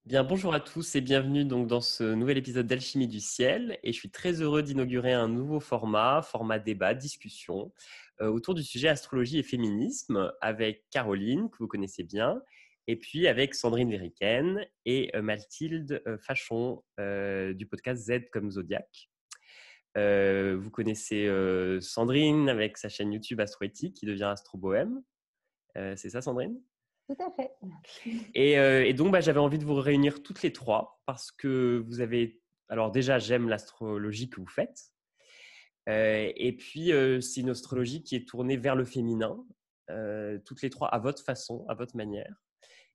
Bien, bonjour à tous et bienvenue donc dans ce nouvel épisode d'Alchimie du ciel. Et je suis très heureux d'inaugurer un nouveau format débat, discussion, autour du sujet astrologie et féminisme avec Caroline, que vous connaissez bien, et puis avec Sandrine Lériken et Mathilde Fachon du podcast Z comme Zodiac. Vous connaissez Sandrine avec sa chaîne YouTube Astroéthique qui devient Astro Bohème. C'est ça, Sandrine? Tout à fait. Et donc, j'avais envie de vous réunir toutes les trois parce que vous avez… Alors déjà, j'aime l'astrologie que vous faites. Et puis, c'est une astrologie qui est tournée vers le féminin, toutes les trois à votre façon, à votre manière.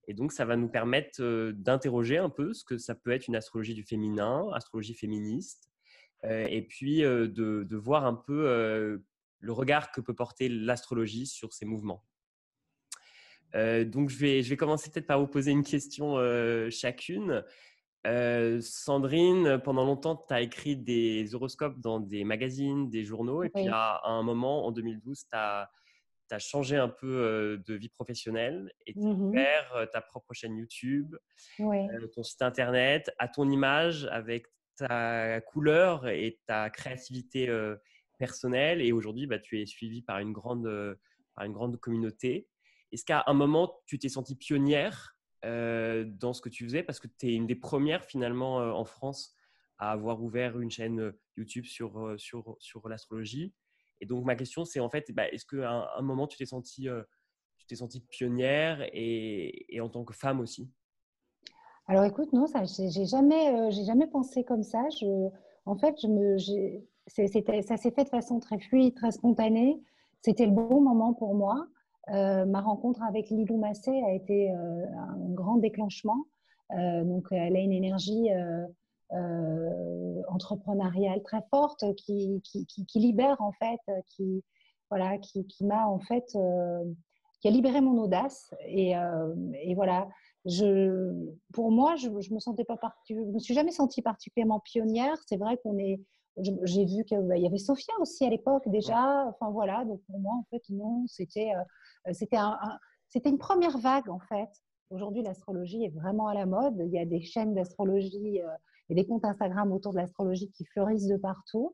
Et donc, ça va nous permettre d'interroger un peu ce que ça peut être une astrologie du féminin, astrologie féministe, et puis de voir un peu le regard que peut porter l'astrologie sur ces mouvements. Donc, je vais commencer peut-être par vous poser une question chacune. Sandrine, pendant longtemps, tu as écrit des horoscopes dans des magazines, des journaux, et puis Oui. à un moment, en 2012, tu as changé un peu de vie professionnelle et tu as Mhm. ouvert ta propre chaîne YouTube, Oui. ton site internet, à ton image, avec ta couleur et ta créativité personnelle. Et aujourd'hui, tu es suivie par une grande communauté. Est-ce qu'à un moment, tu t'es sentie pionnière dans ce que tu faisais? Parce que tu es une des premières finalement en France à avoir ouvert une chaîne YouTube sur l'astrologie. Et donc, ma question, c'est en fait, est-ce qu'à un moment, tu t'es sentie pionnière et en tant que femme aussi? Alors écoute, non, ça, j'ai jamais pensé comme ça. En fait, ça s'est fait de façon très fluide, très spontanée. C'était le bon moment pour moi. Ma rencontre avec Lilou Massé a été un grand déclenchement. Donc, elle a une énergie entrepreneuriale très forte qui libère en fait, voilà, qui m'a en fait, qui a libéré mon audace et voilà. Pour moi, je me sentais pas je me suis jamais sentie particulièrement pionnière. C'est vrai j'ai vu qu'il y avait Sophia aussi à l'époque déjà. Enfin voilà, donc pour moi en fait non, c'était c'était une première vague en fait. Aujourd'hui, l'astrologie est vraiment à la mode. Il y a des chaînes d'astrologie et des comptes Instagram autour de l'astrologie qui fleurissent de partout.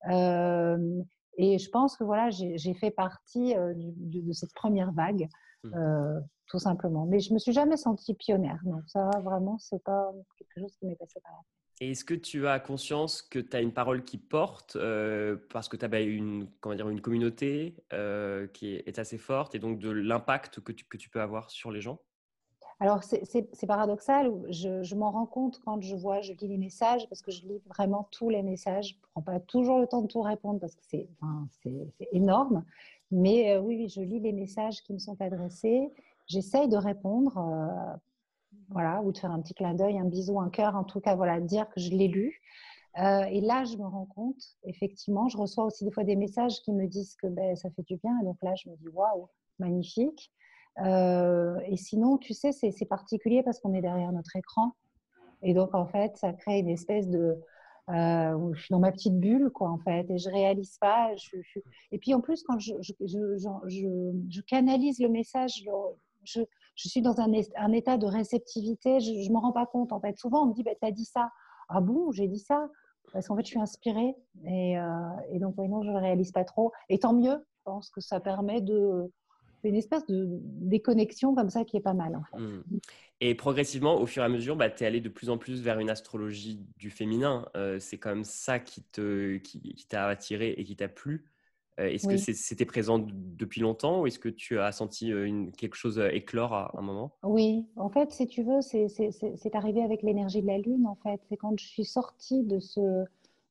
Euh, et je pense que voilà, j'ai fait partie de cette première vague. Mm. Euh, Tout simplement. Mais je me suis jamais sentie pionnière. Non, ça vraiment, c'est pas quelque chose qui m'est passé par là. Et est-ce que tu as conscience que tu as une parole qui porte parce que tu as comment dire, une communauté qui est assez forte et donc de l'impact que tu peux avoir sur les gens? Alors, c'est paradoxal. Je m'en rends compte quand je lis les messages, parce que je lis vraiment tous les messages. Je ne prends pas toujours le temps de tout répondre parce que c'est énorme. Mais oui, oui, je lis les messages qui me sont adressés. J'essaye de répondre, voilà, ou de faire un petit clin d'œil, un bisou, un cœur, en tout cas, voilà, dire que je l'ai lu. Et là, je me rends compte, effectivement, je reçois aussi des fois des messages qui me disent que ben, ça fait du bien. Et donc là, je me dis, waouh, magnifique. Et sinon, tu sais, c'est particulier parce qu'on est derrière notre écran. Et donc, en fait, ça crée une espèce de… où je suis dans ma petite bulle, quoi, en fait, et je réalise pas. Et puis, en plus, quand je canalise le message, je, je suis dans un état de réceptivité, je ne me rends pas compte, en fait. Souvent, on me dit, bah, tu as dit ça. Ah bon, j'ai dit ça? Parce qu'en fait, je suis inspirée. Et donc, oui, non, je ne réalise pas trop. Et tant mieux, je pense que ça permet une espèce de déconnexion comme ça qui est pas mal, en fait. Mm. Et progressivement, au fur et à mesure, tu es allé de plus en plus vers une astrologie du féminin. C'est quand même ça qui t'a attiré et qui t'a plu. Est-ce que Oui. c'était présent depuis longtemps ou est-ce que tu as senti quelque chose éclore à un moment? Oui, en fait, si tu veux, c'est arrivé avec l'énergie de la Lune, en fait. C'est quand je suis sortie de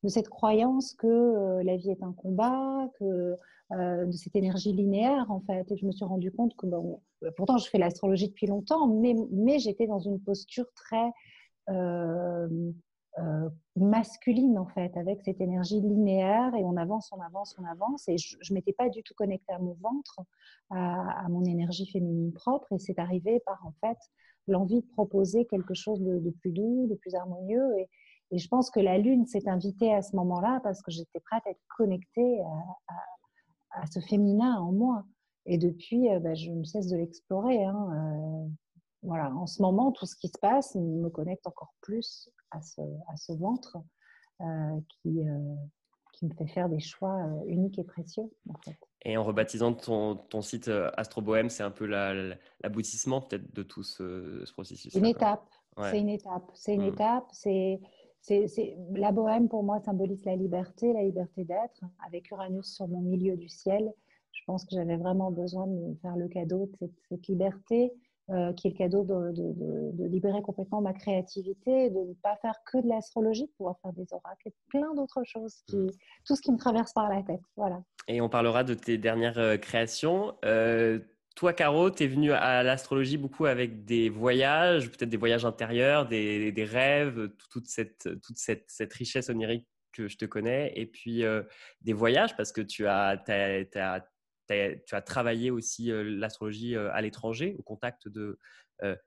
cette croyance que la vie est un combat, de cette énergie linéaire, en fait. Et je me suis rendu compte que, bon, pourtant, je fais l'astrologie depuis longtemps, mais j'étais dans une posture très euh, masculine, en fait, avec cette énergie linéaire et on avance, on avance, on avance. Et je ne m'étais pas du tout connectée à mon ventre, à mon énergie féminine propre. Et c'est arrivé par, en fait, l'envie de proposer quelque chose de plus doux, de plus harmonieux. Et je pense que la Lune s'est invitée à ce moment-là parce que j'étais prête à être connectée à ce féminin en moi. Et depuis, je ne cesse de l'explorer. Hein. voilà, en ce moment, tout ce qui se passe me connecte encore plus à ce ventre qui me fait faire des choix uniques et précieux, en fait. Et en rebaptisant ton site Astro Bohème, c'est un peu l'aboutissement peut-être de tout ce Une processus-là, quoi. étape, Ouais. c'est une étape, c'est une Mm. étape. La bohème, pour moi, symbolise la liberté d'être. Avec Uranus sur mon milieu du ciel, je pense que j'avais vraiment besoin de me faire le cadeau de cette liberté, qui est le cadeau de libérer complètement ma créativité, de ne pas faire que de l'astrologie, de pouvoir faire des oracles et plein d'autres choses, Mm. tout ce qui me traverse par la tête. Voilà. Et on parlera de tes dernières créations. Toi, Caro, tu es venue à l'astrologie beaucoup avec des voyages, peut-être des voyages intérieurs, des rêves, toute cette richesse onirique que je te connais. Et puis des voyages, parce que tu as travaillé aussi l'astrologie à l'étranger, au contact de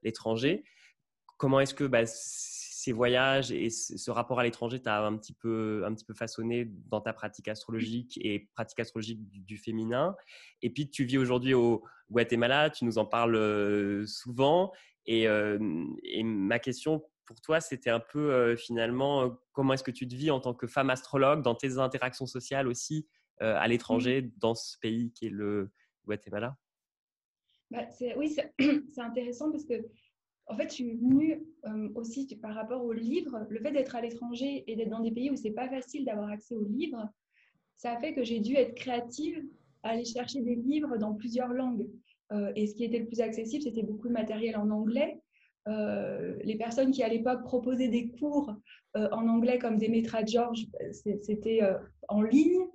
l'étranger. Comment est-ce que ces voyages et ce rapport à l'étranger t'a un petit peu façonné dans ta pratique astrologique et pratique astrologique du féminin? Et puis, tu vis aujourd'hui au Guatemala, tu nous en parles souvent. Et ma question pour toi, c'était un peu finalement, comment est-ce que tu te vis en tant que femme astrologue dans tes interactions sociales aussi à Mm. l'étranger, dans ce pays qui est le Guatemala? Oui, c'est intéressant parce que en fait, je suis venue aussi par rapport aux livres. Le fait d'être à l'étranger et d'être dans des pays où c'est pas facile d'avoir accès aux livres, ça a fait que j'ai dû être créative à aller chercher des livres dans plusieurs langues. Et ce qui était le plus accessible, c'était beaucoup de matériel en anglais. Les personnes qui à l'époque proposaient des cours en anglais comme Demetra George, c'était en ligne.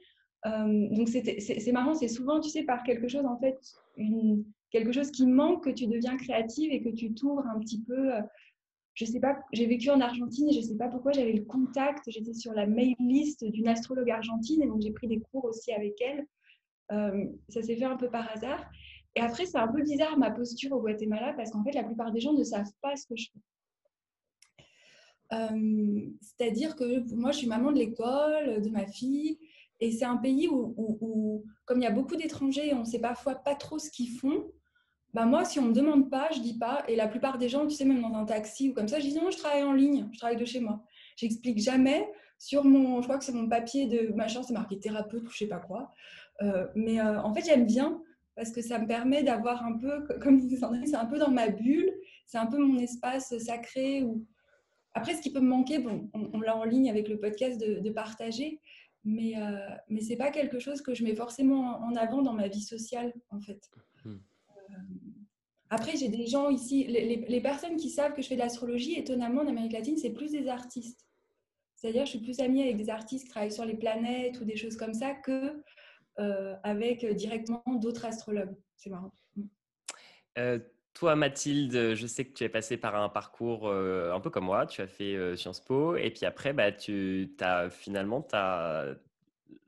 Donc c'est marrant, c'est souvent, tu sais, par quelque chose en fait, quelque chose qui manque que tu deviens créative et que tu t'ouvres un petit peu. Je sais pas, j'ai vécu en Argentine et je sais pas pourquoi j'avais le contact, j'étais sur la mail list d'une astrologue argentine et donc j'ai pris des cours aussi avec elle. Ça s'est fait un peu par hasard. Et après, c'est un peu bizarre ma posture au Guatemala parce qu'en fait, la plupart des gens ne savent pas ce que je fais. C'est-à-dire que moi, je suis maman de l'école, de ma fille, et c'est un pays où comme il y a beaucoup d'étrangers et on ne sait parfois pas trop ce qu'ils font, bah moi, si on ne me demande pas, je ne dis pas. Et la plupart des gens, tu sais, même dans un taxi ou comme ça, je dis non, je travaille en ligne, je travaille de chez moi. J'explique jamais sur je crois que c'est mon papier de machin, c'est marqué thérapeute ou je sais pas quoi. Mais en fait, j'aime bien parce que ça me permet d'avoir un peu, comme disait Sandrine, c'est un peu dans ma bulle, c'est un peu mon espace sacré. Après, ce qui peut me manquer, bon, on l'a en ligne avec le podcast de partager, mais ce n'est pas quelque chose que je mets forcément en avant dans ma vie sociale, en fait. Hmm. Après, j'ai des gens ici, les personnes qui savent que je fais de l'astrologie, étonnamment, en Amérique latine, c'est plus des artistes. C'est-à-dire, je suis plus amie avec des artistes qui travaillent sur les planètes ou des choses comme ça que avec directement d'autres astrologues. C'est marrant. Euh, Toi, Mathilde, je sais que tu es passée par un parcours un peu comme moi. Tu as fait Sciences Po et puis après,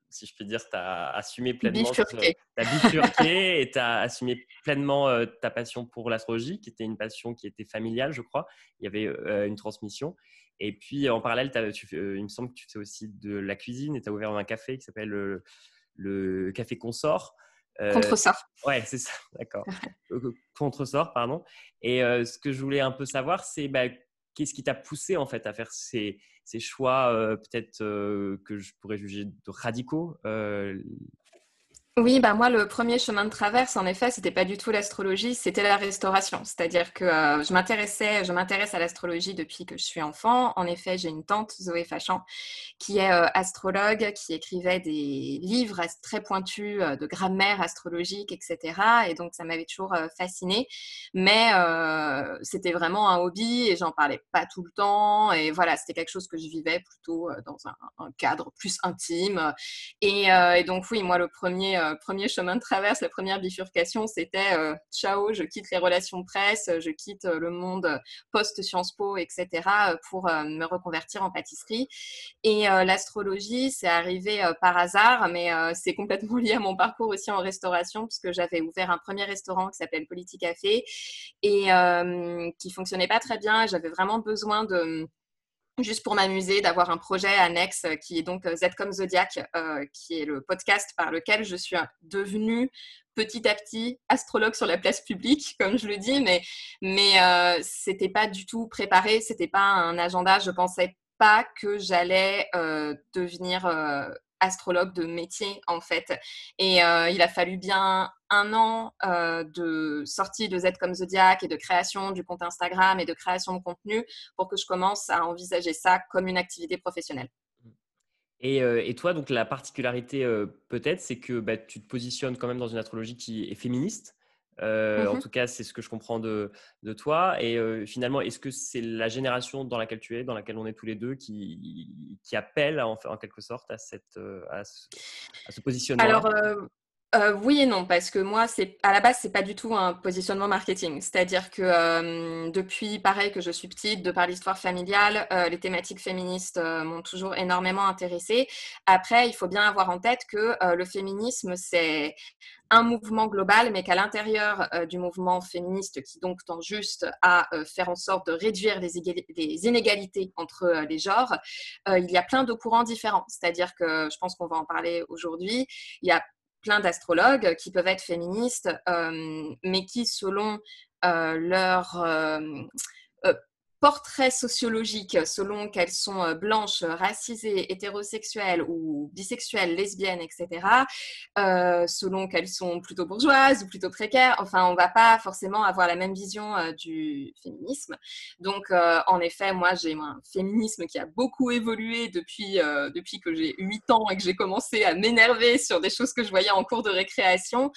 si je puis dire, tu as assumé pleinement, tu Bifurqué. as bifurqué et tu as assumé pleinement ta passion pour l'astrologie, qui était une passion qui était familiale, je crois. Il y avait une transmission. Et puis, en parallèle, il me semble que tu fais aussi de la cuisine et tu as ouvert un café qui s'appelle le Café Consort. Contre ça. Ouais, c'est ça, d'accord. Contresort, pardon. Et ce que je voulais un peu savoir, c'est qu'est-ce qui t'a poussé en fait à faire ces choix peut-être que je pourrais juger de radicaux. Oui, bah moi, le premier chemin de traverse, en effet, c'était pas du tout l'astrologie, c'était la restauration. C'est-à-dire que je m'intéresse à l'astrologie depuis que je suis enfant. En effet, j'ai une tante, Zoé Fachan, qui est astrologue, qui écrivait des livres très pointus de grammaire astrologique, etc. Et donc, ça m'avait toujours fascinée. Mais c'était vraiment un hobby et j'en parlais pas tout le temps. Et voilà, c'était quelque chose que je vivais plutôt dans un cadre plus intime. Et donc, oui, moi, le premier chemin de traverse, la première bifurcation, c'était ciao, je quitte les relations presse, je quitte le monde post-Sciences Po, etc. pour me reconvertir en pâtisserie. Et l'astrologie, c'est arrivé par hasard, mais c'est complètement lié à mon parcours aussi en restauration, puisque j'avais ouvert un premier restaurant qui s'appelle Politique Café et qui fonctionnait pas très bien. J'avais vraiment besoin juste pour m'amuser, d'avoir un projet annexe qui est donc Z comme Zodiac, qui est le podcast par lequel je suis devenue petit à petit astrologue sur la place publique, comme je le dis, mais c'était pas du tout préparé, c'était pas un agenda. Je pensais pas que j'allais devenir astrologue de métier en fait. Et il a fallu bien un an de sortie de Z comme Zodiac et de création du compte Instagram et de création de contenu pour que je commence à envisager ça comme une activité professionnelle. Et toi, donc la particularité peut-être, c'est que tu te positionnes quand même dans une astrologie qui est féministe. En tout cas, c'est ce que je comprends de toi. Et finalement, est-ce que c'est la génération dans laquelle tu es, dans laquelle on est tous les deux, qui appelle en quelque sorte à ce positionnement-là? Alors, oui et non, parce que moi, à la base, c'est pas du tout un positionnement marketing. C'est-à-dire que depuis, pareil, que je suis petite, de par l'histoire familiale, les thématiques féministes m'ont toujours énormément intéressée. Après, il faut bien avoir en tête que le féminisme, c'est un mouvement global, mais qu'à l'intérieur du mouvement féministe, qui donc tend juste à faire en sorte de réduire les inégalités entre les genres, il y a plein de courants différents. C'est-à-dire que je pense qu'on va en parler aujourd'hui. Il y a plein d'astrologues qui peuvent être féministes, mais qui, selon leur portrait sociologique, selon qu'elles sont blanches, racisées, hétérosexuelles ou bisexuelles, lesbiennes, etc., selon qu'elles sont plutôt bourgeoises ou plutôt précaires. Enfin, on ne va pas forcément avoir la même vision du féminisme. Donc, en effet, moi, j'ai un féminisme qui a beaucoup évolué depuis que j'ai 8 ans et que j'ai commencé à m'énerver sur des choses que je voyais en cours de récréation.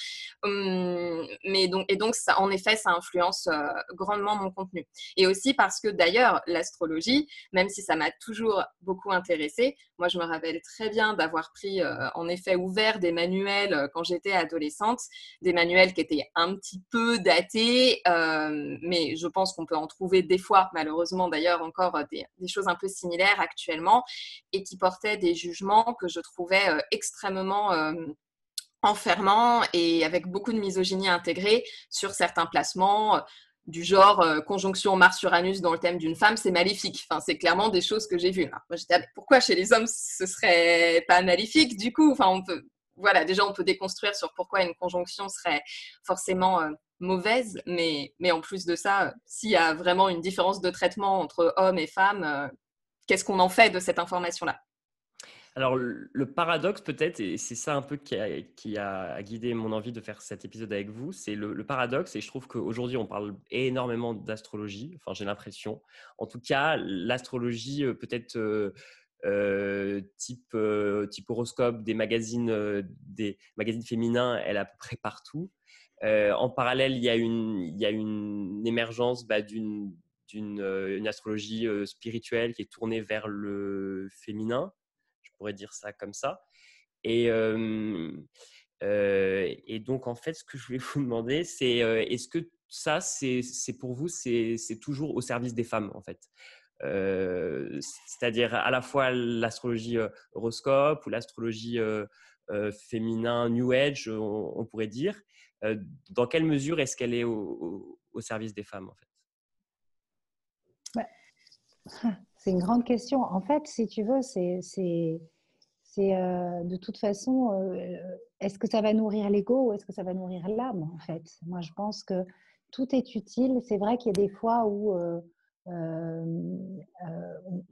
Et donc ça, en effet, ça influence grandement mon contenu. Et aussi parce que d'ailleurs, l'astrologie, même si ça m'a toujours beaucoup intéressée, moi je me rappelle très bien d'avoir pris en effet ouvert des manuels quand j'étais adolescente, des manuels qui étaient un petit peu datés, mais je pense qu'on peut en trouver des fois, malheureusement d'ailleurs, encore des choses un peu similaires actuellement, et qui portaient des jugements que je trouvais extrêmement enfermant et avec beaucoup de misogynie intégrée sur certains placements du genre conjonction Mars-Uranus dans le thème d'une femme, c'est maléfique. Enfin, c'est clairement des choses que j'ai vues. Alors, moi, j'étais mais pourquoi chez les hommes ce serait pas maléfique du coup? Enfin, déjà on peut déconstruire sur pourquoi une conjonction serait forcément mauvaise, mais en plus de ça, s'il y a vraiment une différence de traitement entre hommes et femmes, qu'est-ce qu'on en fait de cette information-là? Alors, le paradoxe peut-être, et c'est ça un peu qui a guidé mon envie de faire cet épisode avec vous, c'est le paradoxe, et je trouve qu'aujourd'hui, on parle énormément d'astrologie, enfin j'ai l'impression. En tout cas, l'astrologie peut-être type horoscope des magazines féminins, elle est à peu près partout. En parallèle, il y a une émergence d'une astrologie spirituelle qui est tournée vers le féminin, je pourrais dire ça comme ça. Et donc, en fait, ce que je voulais vous demander, c'est est-ce que ça, c'est pour vous, c'est toujours au service des femmes, en fait? C'est-à-dire à la fois l'astrologie horoscope ou l'astrologie féminin New Age, on pourrait dire. Dans quelle mesure est-ce qu'elle est au service des femmes, en fait? C'est une grande question. En fait, si tu veux, c'est de toute façon, est-ce que ça va nourrir l'ego ou est-ce que ça va nourrir l'âme, en fait? Moi, je pense que tout est utile. C'est vrai qu'il y a des fois où on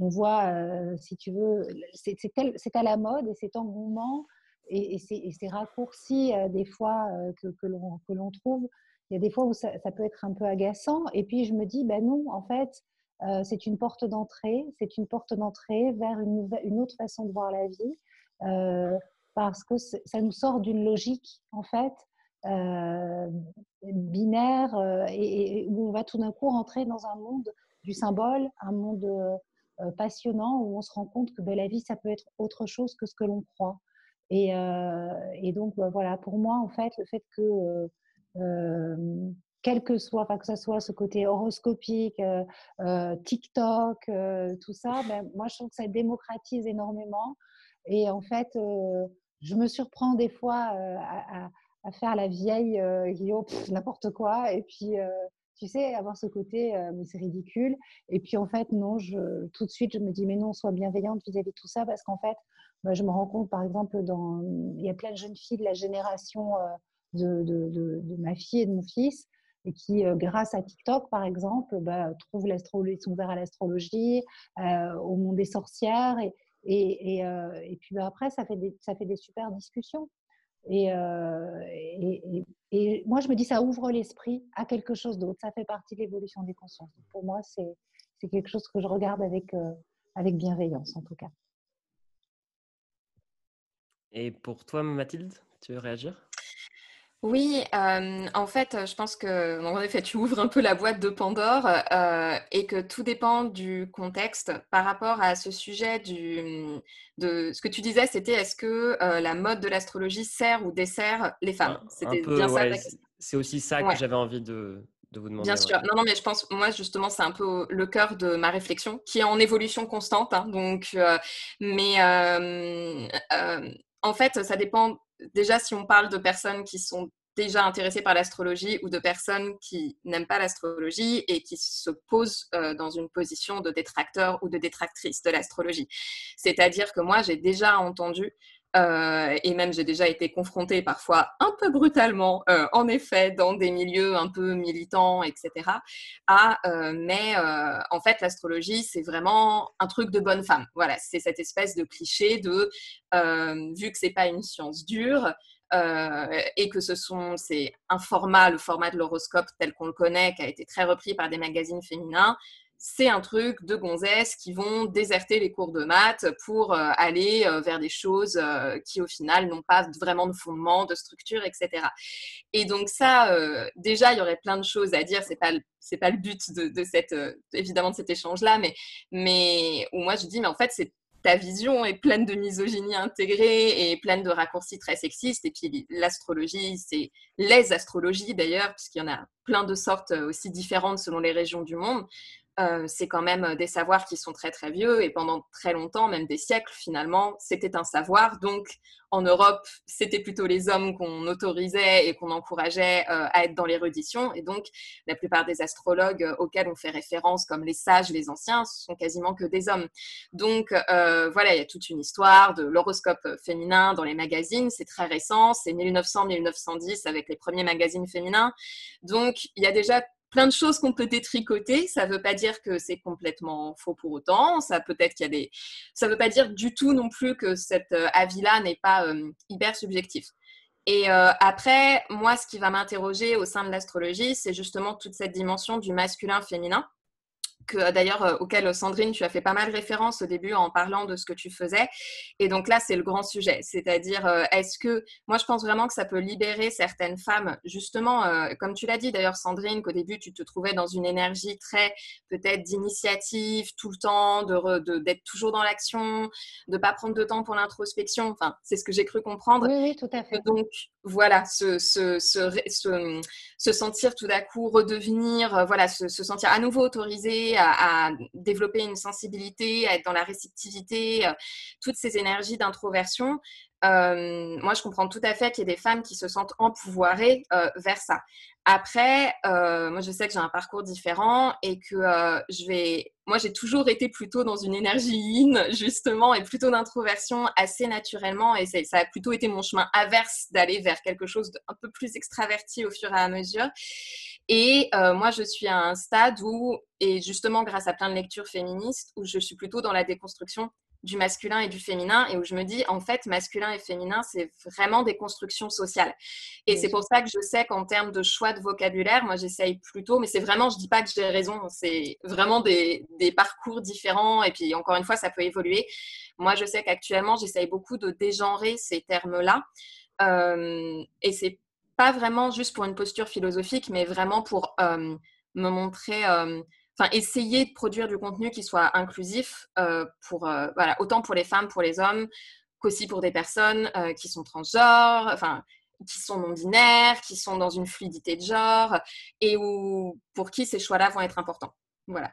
voit, si tu veux, c'est à la mode et cet engouement et ces raccourcis des fois que l'on trouve. Il y a des fois où ça peut être un peu agaçant. Et puis, je me dis, ben non, en fait, c'est une porte d'entrée. C'est une porte d'entrée vers une autre façon de voir la vie. Parce que ça nous sort d'une logique, en fait, binaire, et où on va tout d'un coup rentrer dans un monde du symbole, un monde passionnant, où on se rend compte que la vie, ça peut être autre chose que ce que l'on croit. Et donc, voilà, pour moi, en fait, le fait que quel que soit, enfin, que ce soit ce côté horoscopique, TikTok, tout ça, moi, je trouve que ça démocratise énormément. Et en fait, je me surprends des fois à faire la vieille n'importe quoi. Et puis, tu sais, avoir ce côté, mais c'est ridicule. Et puis, en fait, non, tout de suite, je me dis, mais non, sois bienveillante vis-à-vis de tout ça, parce qu'en fait, je me rends compte, par exemple, il y a plein de jeunes filles de la génération de ma fille et de mon fils, et qui, grâce à TikTok, par exemple, trouvent l'astrologie, sont ouverts à l'astrologie, au monde des sorcières, et puis après, ça fait des super discussions. Et, moi, je me dis, ça ouvre l'esprit à quelque chose d'autre. Ça fait partie de l'évolution des consciences. Donc, pour moi, c'est quelque chose que je regarde avec bienveillance, en tout cas. Et pour toi, Mathilde, tu veux réagir? Oui, en fait, je pense que, en effet, tu ouvres un peu la boîte de Pandore et que tout dépend du contexte par rapport à ce sujet de ce que tu disais, c'était est-ce que la mode de l'astrologie sert ou dessert les femmes? Un C'était peu, bien ça ouais, la question. c'est aussi ça que Ouais. j'avais envie de vous Bien demander. Ouais. sûr. Non, mais je pense, moi, justement, c'est un peu le cœur de ma réflexion, qui est en évolution constante. Hein, donc, en fait, ça dépend. Déjà, si on parle de personnes qui sont déjà intéressées par l'astrologie ou de personnes qui n'aiment pas l'astrologie et qui se posent dans une position de détracteur ou de détractrice de l'astrologie. C'est-à-dire que moi, j'ai déjà entendu et même j'ai déjà été confrontée parfois un peu brutalement, en effet, dans des milieux un peu militants, etc. En fait, l'astrologie, c'est vraiment un truc de bonne femme. Voilà, c'est cette espèce de cliché de vu que c'est pas une science dure. Et que c'est un format, le format de l'horoscope tel qu'on le connaît, qui a été très repris par des magazines féminins, c'est un truc de gonzesses qui vont déserter les cours de maths pour aller vers des choses qui, au final, n'ont pas vraiment de fondement, de structure, etc. Et donc ça, déjà, il y aurait plein de choses à dire. C'est pas le but de cette, évidemment, de cet échange-là, mais où moi, je dis, mais en fait, ta vision est pleine de misogynie intégrée et pleine de raccourcis très sexistes. Et puis l'astrologie, c'est les astrologies d'ailleurs, puisqu'il y en a plein de sortes aussi différentes selon les régions du monde. C'est quand même des savoirs qui sont très très vieux et pendant très longtemps, même des siècles finalement, c'était un savoir. Donc en Europe, c'était plutôt les hommes qu'on autorisait et qu'on encourageait à être dans l'érudition. Et donc la plupart des astrologues auxquels on fait référence, comme les sages, les anciens, ce sont quasiment que des hommes. Donc voilà, il y a toute une histoire de l'horoscope féminin dans les magazines. C'est très récent, c'est 1900-1910 avec les premiers magazines féminins. Donc il y a déjà plein de choses qu'on peut détricoter. Ça ne veut pas dire que c'est complètement faux pour autant. Ça ne veut pas dire du tout non plus que cet avis-là n'est pas hyper subjectif. Et après, moi, ce qui va m'interroger au sein de l'astrologie, c'est justement toute cette dimension du masculin-féminin. D'ailleurs, auquel Sandrine, tu as fait pas mal référence au début en parlant de ce que tu faisais. Et donc là, c'est le grand sujet. C'est-à-dire, moi, je pense vraiment que ça peut libérer certaines femmes, justement, comme tu l'as dit d'ailleurs, Sandrine, qu'au début, tu te trouvais dans une énergie très, peut-être, d'initiative tout le temps, d'être toujours dans l'action, de ne pas prendre de temps pour l'introspection. Enfin, c'est ce que j'ai cru comprendre. Oui, oui, tout à fait. Donc, voilà, se sentir tout d'un coup redevenir, se sentir à nouveau autorisé à développer une sensibilité, à être dans la réceptivité, toutes ces énergies d'introversion. Moi, je comprends tout à fait qu'il y ait des femmes qui se sentent empouvoirées vers ça. Après, moi, je sais que j'ai un parcours différent et que moi, j'ai toujours été plutôt dans une énergie yin, justement, et plutôt d'introversion assez naturellement. Et ça a plutôt été mon chemin inverse d'aller vers quelque chose d'un peu plus extraverti au fur et à mesure. Et moi, je suis à un stade où, et justement grâce à plein de lectures féministes, où je suis plutôt dans la déconstruction du masculin et du féminin et où je me dis, en fait, masculin et féminin, c'est vraiment des constructions sociales. Et c'est pour ça que je sais qu'en termes de choix de vocabulaire, moi, j'essaye plutôt, mais c'est vraiment, je dis pas que j'ai raison, c'est vraiment des parcours différents et puis, encore une fois, ça peut évoluer. Moi, je sais qu'actuellement, j'essaye beaucoup de dégenrer ces termes-là et c'est pas vraiment juste pour une posture philosophique, mais vraiment pour me montrer... essayer de produire du contenu qui soit inclusif autant pour les femmes, pour les hommes, qu'aussi pour des personnes qui sont transgenres, qui sont non-binaires, qui sont dans une fluidité de genre, et pour qui ces choix-là vont être importants. Voilà.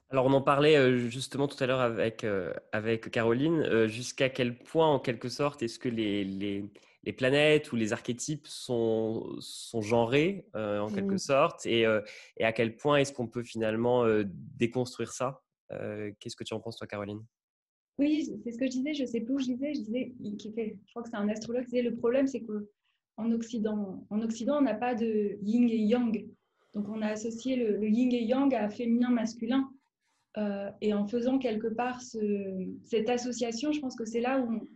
Alors, on en parlait justement tout à l'heure avec Caroline. Jusqu'à quel point, en quelque sorte, est-ce que les les planètes ou les archétypes sont genrés en quelque sorte et à quel point est-ce qu'on peut finalement déconstruire ça? Qu'est-ce que tu en penses, toi, Caroline? Oui, c'est ce que je disais, je sais plus où je disais, je crois que c'est un astrologue qui disait, le problème c'est qu'en Occident, on n'a pas de yin et yang. Donc on a associé le yin et yang à féminin, masculin. Et en faisant quelque part cette association, je pense que c'est là où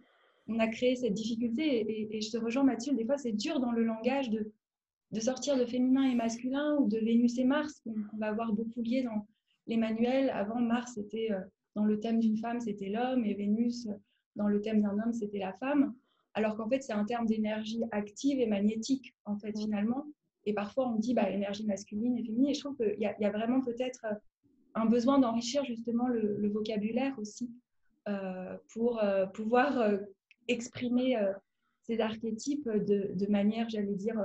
on a créé cette difficulté. Et je te rejoins, Mathilde, des fois c'est dur dans le langage de sortir de féminin et masculin ou de Vénus et Mars, qu'on va avoir beaucoup lié dans les manuels. Avant, Mars, c'était dans le thème d'une femme, c'était l'homme, et Vénus, dans le thème d'un homme, c'était la femme. Alors qu'en fait, c'est un terme d'énergie active et magnétique, en fait, finalement. Et parfois, on dit énergie masculine et féminine. Et je trouve qu'il y a vraiment peut-être un besoin d'enrichir justement le vocabulaire aussi pour pouvoir exprimer ces archétypes de manière, j'allais dire,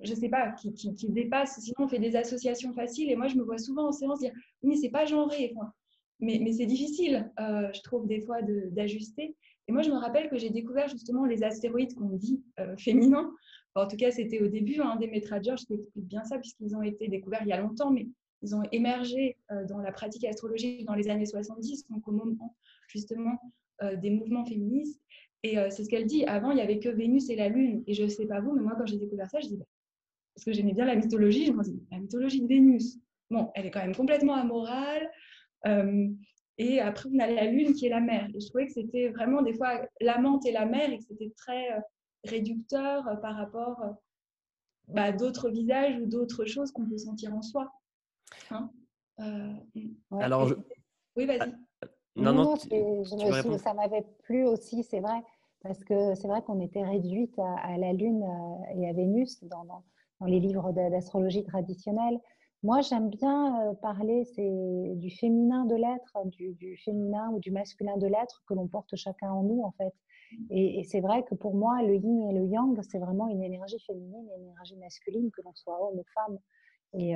je ne sais pas, qui dépasse. Sinon, on fait des associations faciles. Et moi, je me vois souvent en séance dire, mais c'est pas genré. Enfin, mais c'est difficile, je trouve, des fois, d'ajuster. Et moi, je me rappelle que j'ai découvert justement les astéroïdes qu'on dit féminins. Enfin, en tout cas, c'était au début des George qui explique bien ça, puisqu'ils ont été découverts il y a longtemps, mais ils ont émergé dans la pratique astrologique dans les années 70, donc au moment justement des mouvements féministes. Et c'est ce qu'elle dit. Avant, il n'y avait que Vénus et la Lune. Et je ne sais pas vous, mais moi, quand j'ai découvert ça, je dis, parce que j'aimais bien la mythologie, je me dis, la mythologie de Vénus, bon, elle est quand même complètement amorale. Et après, on a la Lune qui est la mère. Et je trouvais que c'était vraiment des fois l'amante et la mère et que c'était très réducteur par rapport à d'autres visages ou d'autres choses qu'on peut sentir en soi. Hein Ouais. Alors, oui, vas-y. Non, tu veux répondre? ça m'avait plu aussi, c'est vrai, parce que c'est vrai qu'on était réduite à la Lune et à Vénus dans les livres d'astrologie traditionnelle. Moi, j'aime bien parler du féminin de l'être, du féminin ou du masculin de l'être que l'on porte chacun en nous, en fait. Et c'est vrai que pour moi, le yin et le yang, c'est vraiment une énergie féminine et une énergie masculine, que l'on soit homme ou femme. Et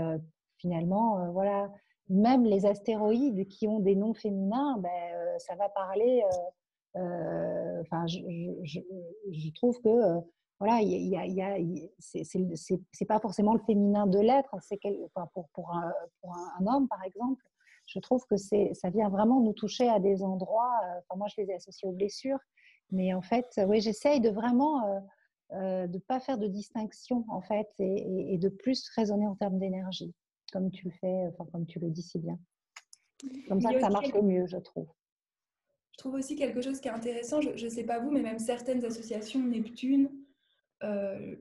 finalement, voilà, même les astéroïdes qui ont des noms féminins, ça va parler. Enfin, je trouve que voilà, c'est pas forcément le féminin de l'être. Enfin, pour un homme, par exemple, je trouve que ça vient vraiment nous toucher à des endroits. Enfin, moi, je les ai associés aux blessures, mais en fait, oui, j'essaye de vraiment de pas faire de distinction en fait et de plus raisonner en termes d'énergie, comme tu le fais, enfin comme tu le dis si bien. Comme ça que ça marche le mieux, je trouve. Je trouve aussi quelque chose qui est intéressant, je ne sais pas vous, mais même certaines associations, Neptune,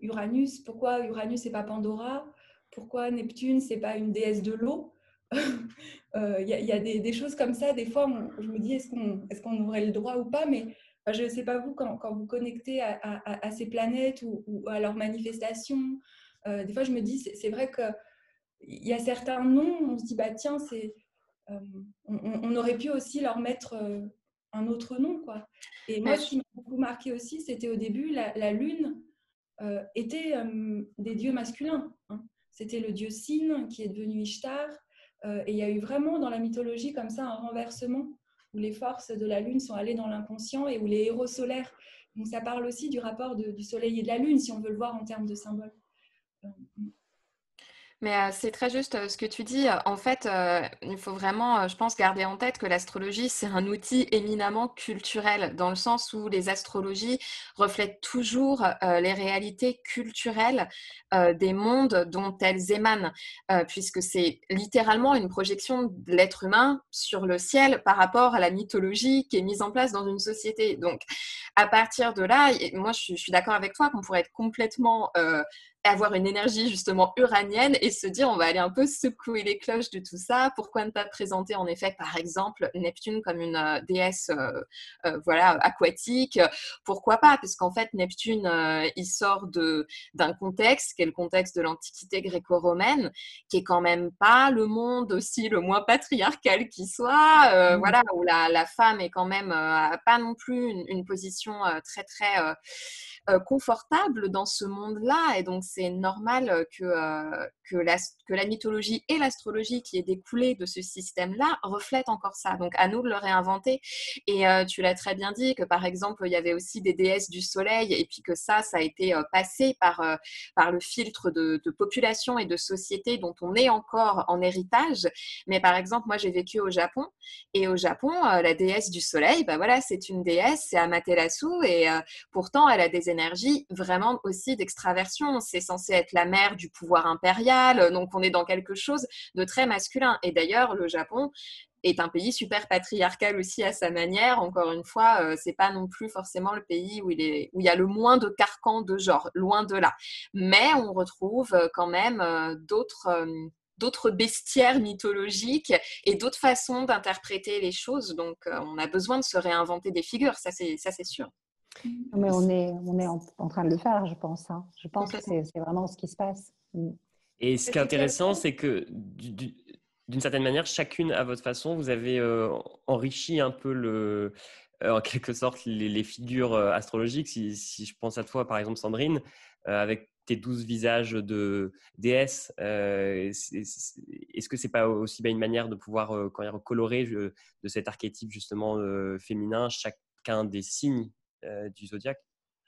Uranus, pourquoi Uranus c'est pas Pandora? Pourquoi Neptune c'est pas une déesse de l'eau? Il y a des choses comme ça, des fois je me dis est-ce qu'on aurait le droit ou pas, mais je ne sais pas vous, quand vous connectez à ces planètes ou à leurs manifestations, des fois je me dis c'est vrai qu'il y a certains noms, on se dit tiens, on aurait pu aussi leur mettre un autre nom, quoi. Et moi, ce qui m'a beaucoup marqué aussi, c'était au début, la Lune était des dieux masculins. Hein. C'était le dieu Sin qui est devenu Ishtar. Et il y a eu vraiment dans la mythologie comme ça un renversement où les forces de la Lune sont allées dans l'inconscient et où les héros solaires. Donc ça parle aussi du rapport du Soleil et de la Lune, si on veut le voir en termes de symboles. Mais c'est très juste ce que tu dis. En fait, il faut vraiment, je pense, garder en tête que l'astrologie, c'est un outil éminemment culturel, dans le sens où les astrologies reflètent toujours les réalités culturelles des mondes dont elles émanent, puisque c'est littéralement une projection de l'être humain sur le ciel par rapport à la mythologie qui est mise en place dans une société. Donc, à partir de là, moi, je suis d'accord avec toi qu'on pourrait être complètement... avoir une énergie justement uranienne et se dire on va aller un peu secouer les cloches de tout ça. Pourquoi ne pas présenter en effet par exemple Neptune comme une déesse voilà, aquatique? Pourquoi pas? Puisqu'en fait Neptune il sort d'un contexte qui est le contexte de l'Antiquité gréco-romaine, qui est quand même pas le monde aussi le moins patriarcal qui soit, voilà, où la femme est quand même pas non plus une position très très confortable dans ce monde-là. Et donc c'est normal que la mythologie et l'astrologie qui est découlée de ce système-là reflètent encore ça. Donc, à nous de le réinventer. Et tu l'as très bien dit que, par exemple, il y avait aussi des déesses du soleil et puis que ça a été passé par le filtre de population et de société dont on est encore en héritage. Mais par exemple, moi, j'ai vécu au Japon et au Japon, la déesse du soleil, bah voilà, c'est une déesse, c'est Amaterasu et pourtant, elle a des énergies vraiment aussi d'extraversion. C'est censé être la mère du pouvoir impérial, donc on est dans quelque chose de très masculin. Et d'ailleurs, le Japon est un pays super patriarcal aussi à sa manière. Encore une fois, c'est pas non plus forcément le pays où il y a le moins de carcans de genre, loin de là. Mais on retrouve quand même d'autres bestiaires mythologiques et d'autres façons d'interpréter les choses. Donc, on a besoin de se réinventer des figures, ça c'est sûr. Mais on est en train de le faire, je pense. Hein. Je pense que Complètement. c'est vraiment ce qui se passe. Et ce qui est intéressant, c'est que d'une certaine manière, chacune à votre façon, vous avez enrichi un peu en quelque sorte les figures astrologiques. Si je pense à toi, par exemple, Sandrine, avec tes 12 visages de déesses, est-ce que c'est pas aussi bien une manière de pouvoir colorer de cet archétype justement féminin chacun des signes du zodiaque?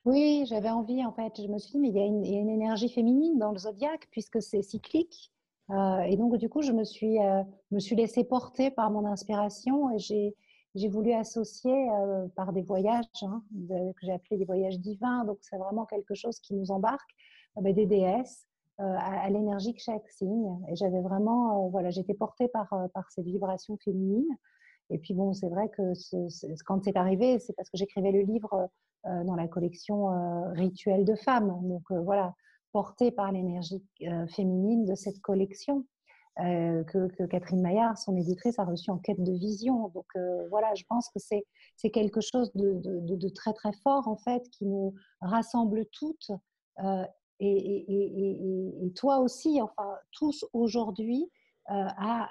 Oui, j'avais envie, en fait. Je me suis dit, mais il y a une énergie féminine dans le zodiaque, puisque c'est cyclique. Et donc, du coup, je me suis laissée porter par mon inspiration et j'ai voulu associer par des voyages que j'ai appelés des voyages divins. Donc, c'est vraiment quelque chose qui nous embarque, des déesses à l'énergie de chaque signe. Et j'avais vraiment, voilà, j'étais portée par cette vibration féminine. Et puis bon, c'est vrai que quand c'est arrivé, c'est parce que j'écrivais le livre dans la collection Rituels de femmes. Donc voilà, portée par l'énergie féminine de cette collection que Catherine Maillard, son éditrice, a reçue en quête de vision. Donc voilà, je pense que c'est quelque chose de très très fort en fait qui nous rassemble toutes. Euh, et toi aussi, enfin tous aujourd'hui, à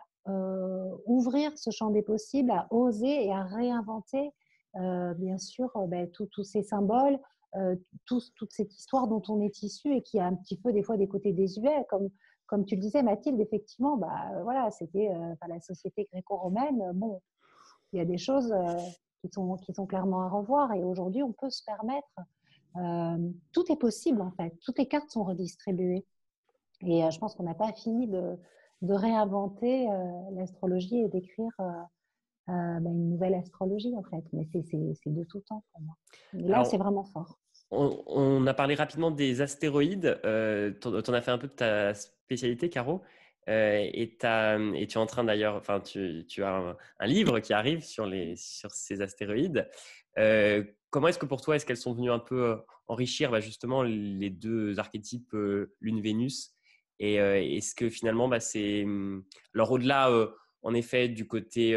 ouvrir ce champ des possibles, à oser et à réinventer, bien sûr, tous ces symboles, toute cette histoire dont on est issu et qui a un petit peu des fois des côtés désuets, comme tu le disais, Mathilde, effectivement, voilà, c'était la société gréco-romaine. Bon, il y a des choses qui sont clairement à revoir et aujourd'hui, on peut se permettre. Tout est possible en fait, toutes les cartes sont redistribuées. Et je pense qu'on n'a pas fini de réinventer l'astrologie et d'écrire une nouvelle astrologie, en fait. Mais c'est de tout temps pour moi. Et là, c'est Alors, vraiment fort. on a parlé rapidement des astéroïdes. Tu en as fait un peu de ta spécialité, Caro. Et tu es en train d'ailleurs, enfin, tu as un livre qui arrive sur ces astéroïdes. Comment est-ce que pour toi, est-ce qu'elles sont venues un peu enrichir justement les deux archétypes Lune-Vénus? Et est-ce que finalement, c'est. Alors, au-delà, en effet, du côté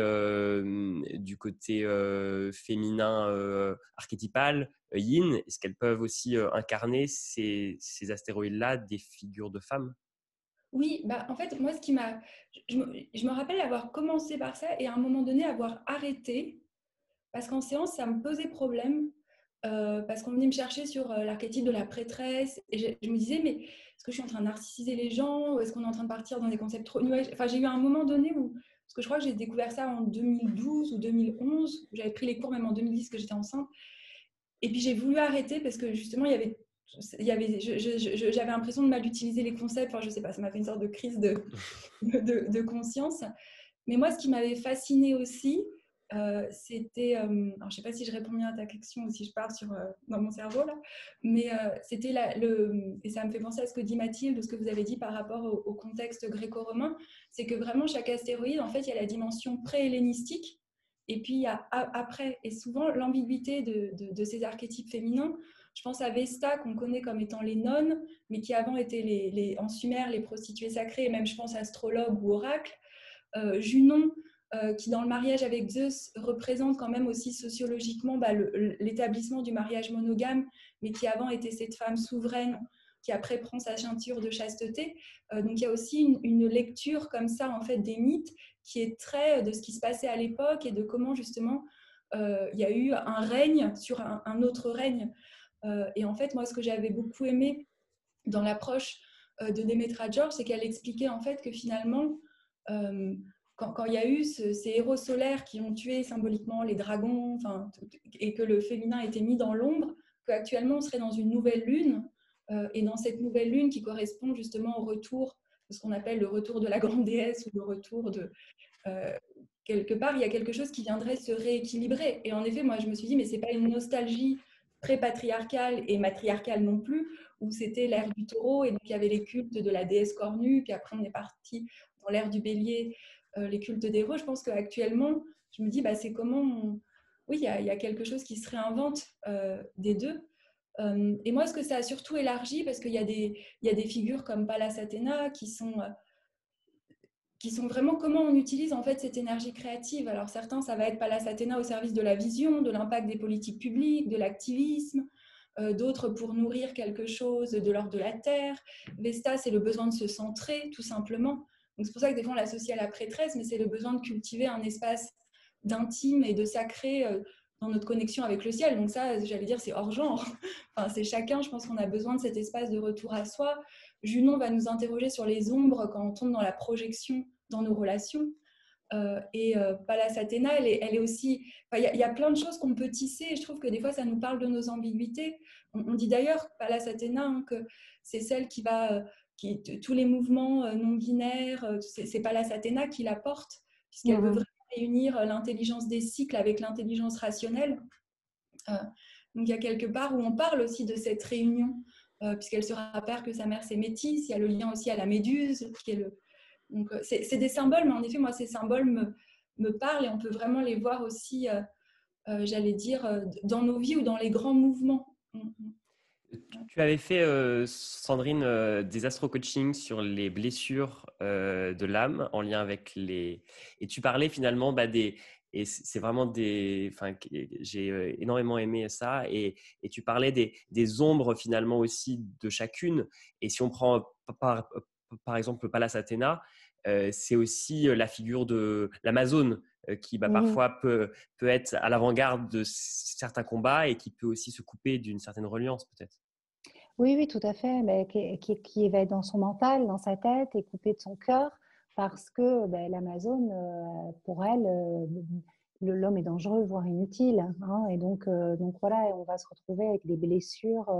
féminin archétypal, yin, est-ce qu'elles peuvent aussi incarner ces astéroïdes-là des figures de femmes? Oui, en fait, moi, je me rappelle avoir commencé par ça et à un moment donné avoir arrêté parce qu'en séance, ça me posait problème parce qu'on venait me chercher sur l'archétype de la prêtresse et je me disais, mais est-ce que je suis en train de narcissiser les gens ou est-ce qu'on est en train de partir dans des concepts trop new age? Enfin, j'ai eu un moment donné où, parce que je crois que j'ai découvert ça en 2012 ou 2011, j'avais pris les cours même en 2010 que j'étais enceinte et puis j'ai voulu arrêter parce que justement, j'avais l'impression de mal utiliser les concepts. Enfin, je sais pas, ça m'a fait une sorte de crise de conscience. Mais moi, ce qui m'avait fascinée aussi, c'était, alors je sais pas si je réponds bien à ta question ou si je pars dans mon cerveau là, mais c'était et ça me fait penser à ce que dit Mathilde, ce que vous avez dit par rapport au contexte gréco-romain, c'est que vraiment chaque astéroïde, en fait, il y a la dimension pré-hellénistique et puis il y a après, et souvent l'ambiguïté de ces archétypes féminins. Je pense à Vesta, qu'on connaît comme étant les nonnes, mais qui avant étaient en Sumer les prostituées sacrées, et même je pense astrologue ou oracle. Junon, qui dans le mariage avec Zeus représente quand même aussi sociologiquement l'établissement du mariage monogame, mais qui avant était cette femme souveraine qui après prend sa ceinture de chasteté. Donc il y a aussi une lecture comme ça en fait des mythes qui est très de ce qui se passait à l'époque et de comment justement il y a eu un règne sur un autre règne. Et en fait, moi, ce que j'avais beaucoup aimé dans l'approche de Demetra George, c'est qu'elle expliquait en fait que finalement, quand il y a eu ces héros solaires qui ont tué symboliquement les dragons, et que le féminin était mis dans l'ombre, qu'actuellement on serait dans une nouvelle lune, et dans cette nouvelle lune qui correspond justement au retour de ce qu'on appelle le retour de la grande déesse ou le retour de... quelque part, il y a quelque chose qui viendrait se rééquilibrer. Et en effet, moi, je me suis dit, mais c'est pas une nostalgie très patriarcale et matriarcale non plus, où c'était l'ère du taureau, et donc il y avait les cultes de la déesse cornue, puis après on est parti dans l'ère du bélier, les cultes des héros. Je pense qu'actuellement, je me dis, bah, c'est comment... Oui, il y a quelque chose qui se réinvente des deux. Et moi, ce que ça a surtout élargi, parce qu'il y a des figures comme Pallas Athéna qui sont vraiment comment on utilise en fait cette énergie créative. Alors certains, ça va être Pallas Athéna au service de la vision, de l'impact des politiques publiques, de l'activisme, d'autres pour nourrir quelque chose de l'ordre de la terre. Vesta, c'est le besoin de se centrer, tout simplement. Donc c'est pour ça que des fois on l'associe à la prêtresse, mais c'est le besoin de cultiver un espace d'intime et de sacré dans notre connexion avec le ciel. Donc ça, j'allais dire, c'est hors genre. Enfin, c'est chacun, je pense qu'on a besoin de cet espace de retour à soi. Junon va nous interroger sur les ombres quand on tombe dans la projection dans nos relations. Pallas Athéna, elle est aussi... Il y a plein de choses qu'on peut tisser et je trouve que des fois, ça nous parle de nos ambiguïtés. On dit d'ailleurs, Pallas Athéna, que c'est celle qui va... tous les mouvements non binaires, c'est Pallas Athéna qui la porte, puisqu'elle veut vraiment réunir l'intelligence des cycles avec l'intelligence rationnelle. Donc il y a quelque part où on parle aussi de cette réunion, puisqu'elle se rappelle que sa mère c'est Métis, il y a le lien aussi à la Méduse, qui est donc c'est des symboles, mais en effet moi ces symboles me parlent et on peut vraiment les voir aussi, j'allais dire, dans nos vies ou dans les grands mouvements. Tu avais fait, Sandrine, des astro-coachings sur les blessures de l'âme en lien avec les... Et tu parlais finalement des... Et c'est vraiment des... Enfin, j'ai énormément aimé ça. Et tu parlais des ombres finalement aussi de chacune. Et si on prend par exemple Pallas Athéna, c'est aussi la figure de l'Amazone qui parfois peut être à l'avant-garde de certains combats et qui peut aussi se couper d'une certaine reliance peut-être. Oui, oui, tout à fait, mais qui va être dans son mental, dans sa tête et coupé de son cœur parce que l'Amazone, pour elle, l'homme est dangereux, voire inutile. Hein, et donc voilà, on va se retrouver avec des blessures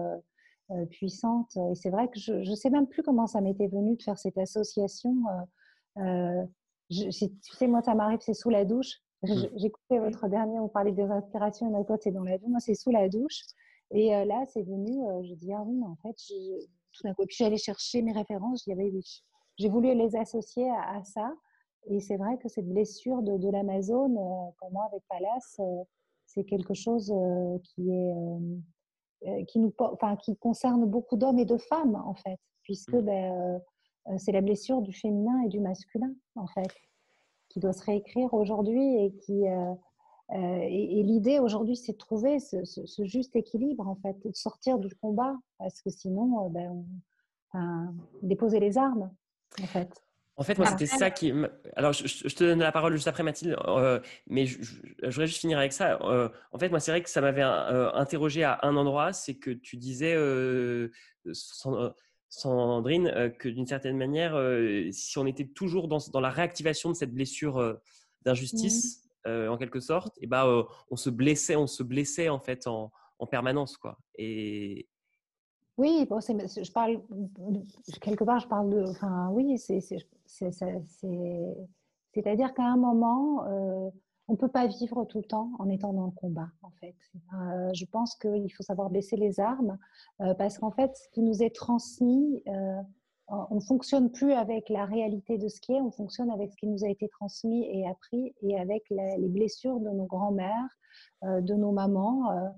puissantes. Et c'est vrai que je ne sais même plus comment ça m'était venu de faire cette association. Tu sais, moi, ça m'arrive, c'est sous la douche. J'ai écouté votre dernier, on parlait des inspirations, et notre c'est dans la douche. Moi, c'est sous la douche. Et là, c'est venu, je dis, ah oui, mais en fait, tout d'un coup, puis j'allais chercher mes références, j'ai voulu les associer à ça. Et c'est vrai que cette blessure de l'Amazone, pour moi, avec Pallas, c'est quelque chose qui concerne beaucoup d'hommes et de femmes, en fait, puisque c'est la blessure du féminin et du masculin, en fait, qui doit se réécrire aujourd'hui et et l'idée aujourd'hui, c'est de trouver ce juste équilibre, en fait, de sortir du combat, parce que sinon, déposer les armes, en fait. En fait, moi, c'était ça qui... Alors, je te donne la parole juste après, Mathilde, mais je voudrais juste finir avec ça. En fait, moi, c'est vrai que ça m'avait interrogé à un endroit, c'est que tu disais, Sandrine, que d'une certaine manière, si on était toujours dans la réactivation de cette blessure d'injustice, en quelque sorte, et on se blessait en fait en permanence, quoi. Et oui, bon, je parle quelque part, je parle de, enfin, oui, c'est-à-dire qu'à un moment, on peut pas vivre tout le temps en étant dans le combat, en fait. Je pense qu'il faut savoir baisser les armes, parce qu'en fait, ce qui nous est transmis, on fonctionne plus avec la réalité de ce qui est, on fonctionne avec ce qui nous a été transmis et appris, et avec les blessures de nos grands-mères, de nos mamans.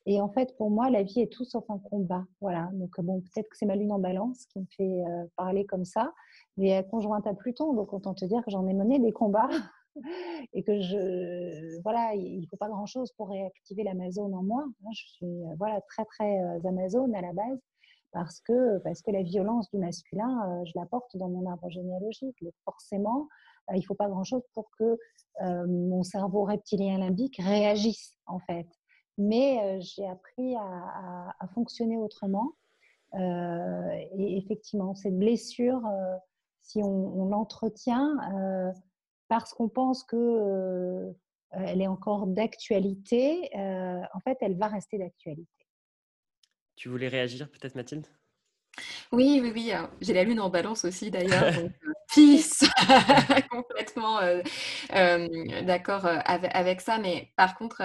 Et en fait, pour moi, la vie est tout sauf un combat. Voilà. Donc, bon, peut-être que c'est ma lune en balance qui me fait parler comme ça, mais conjointe à Pluton. Donc, autant te dire que j'en ai mené des combats et que voilà, il ne faut pas grand-chose pour réactiver l'Amazone en moi. Je suis voilà, très, très Amazone à la base parce que la violence du masculin, je la porte dans mon arbre généalogique. Donc, forcément, il ne faut pas grand-chose pour que mon cerveau reptilien limbique réagisse, en fait. Mais j'ai appris à fonctionner autrement. Et effectivement, cette blessure, si on l'entretient parce qu'on pense que elle est encore d'actualité, en fait, elle va rester d'actualité. Tu voulais réagir peut-être, Mathilde? Oui, oui, oui. J'ai la lune en balance aussi d'ailleurs, donc peace complètement d'accord avec ça. Mais par contre,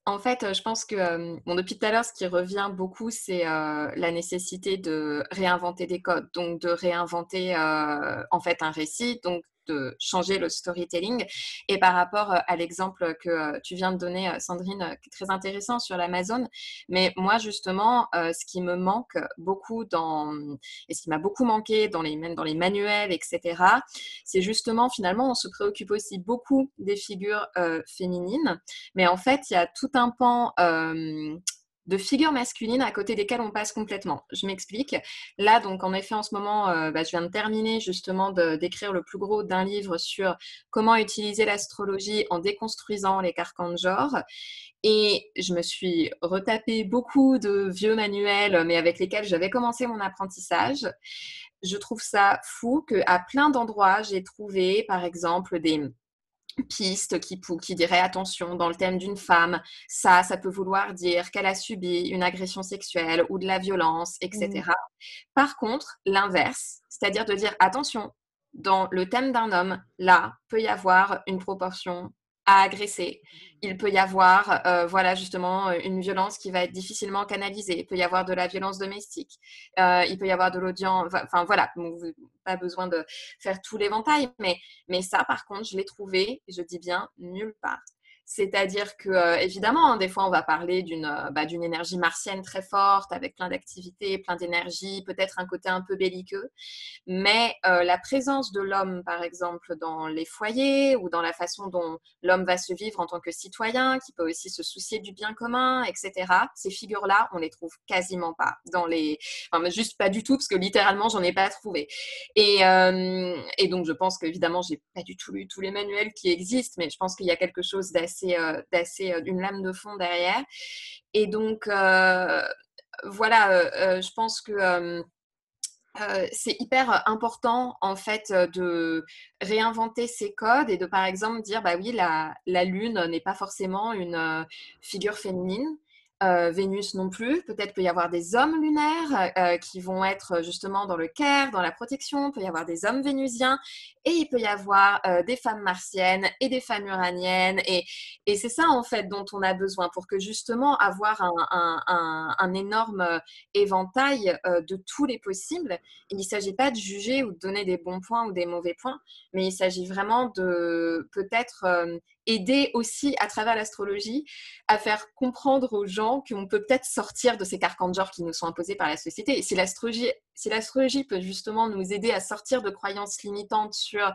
en fait, je pense que bon, depuis tout à l'heure, ce qui revient beaucoup, c'est la nécessité de réinventer des codes, donc de réinventer en fait un récit, donc de changer le storytelling. Et par rapport à l'exemple que tu viens de donner, Sandrine, qui est très intéressant sur l'Amazon, mais moi justement, ce qui me manque beaucoup et ce qui m'a beaucoup manqué même dans les manuels, etc., c'est justement, finalement, on se préoccupe aussi beaucoup des figures féminines, mais en fait, il y a tout un pan de figures masculines à côté desquelles on passe complètement. Je m'explique. Là, donc, en effet, en ce moment, je viens de terminer justement d'écrire le plus gros d'un livre sur comment utiliser l'astrologie en déconstruisant les carcans de genre. Et je me suis retapé beaucoup de vieux manuels, mais avec lesquels j'avais commencé mon apprentissage. Je trouve ça fou qu'à plein d'endroits, j'ai trouvé, par exemple, des pistes qui diraient attention, dans le thème d'une femme, ça peut vouloir dire qu'elle a subi une agression sexuelle ou de la violence, etc. Par contre, l'inverse, c'est-à-dire de dire attention, dans le thème d'un homme, là, peut y avoir une proportion à agresser. Il peut y avoir, voilà, justement, une violence qui va être difficilement canalisée. Il peut y avoir de la violence domestique. Il peut y avoir de l'audience. Enfin, voilà, pas besoin de faire tout l'éventail, mais ça, par contre, je l'ai trouvé, je dis bien, nulle part. C'est-à-dire que, évidemment, des fois, on va parler d'une énergie martienne très forte, avec plein d'activités, plein d'énergie, peut-être un côté un peu belliqueux. Mais la présence de l'homme, par exemple, dans les foyers ou dans la façon dont l'homme va se vivre en tant que citoyen, qui peut aussi se soucier du bien commun, etc., ces figures-là, on les trouve quasiment pas Enfin, juste pas du tout, parce que littéralement, j'en ai pas trouvé. Et donc, je pense qu'évidemment, j'ai pas du tout lu tous les manuels qui existent, mais je pense qu'il y a quelque chose d'assez d'une lame de fond derrière. Et donc, voilà, je pense que c'est hyper important en fait de réinventer ces codes et de par exemple dire bah oui la lune n'est pas forcément une figure féminine. Vénus non plus, peut-être peut y avoir des hommes lunaires qui vont être justement dans le care, dans la protection, il peut y avoir des hommes vénusiens et il peut y avoir des femmes martiennes et des femmes uraniennes et c'est ça en fait dont on a besoin pour que justement avoir un énorme éventail de tous les possibles. Il ne s'agit pas de juger ou de donner des bons points ou des mauvais points, mais il s'agit vraiment de peut-être aider aussi à travers l'astrologie à faire comprendre aux gens qu'on peut peut-être sortir de ces carcans de genre qui nous sont imposés par la société. Et si l'astrologie peut justement nous aider à sortir de croyances limitantes sur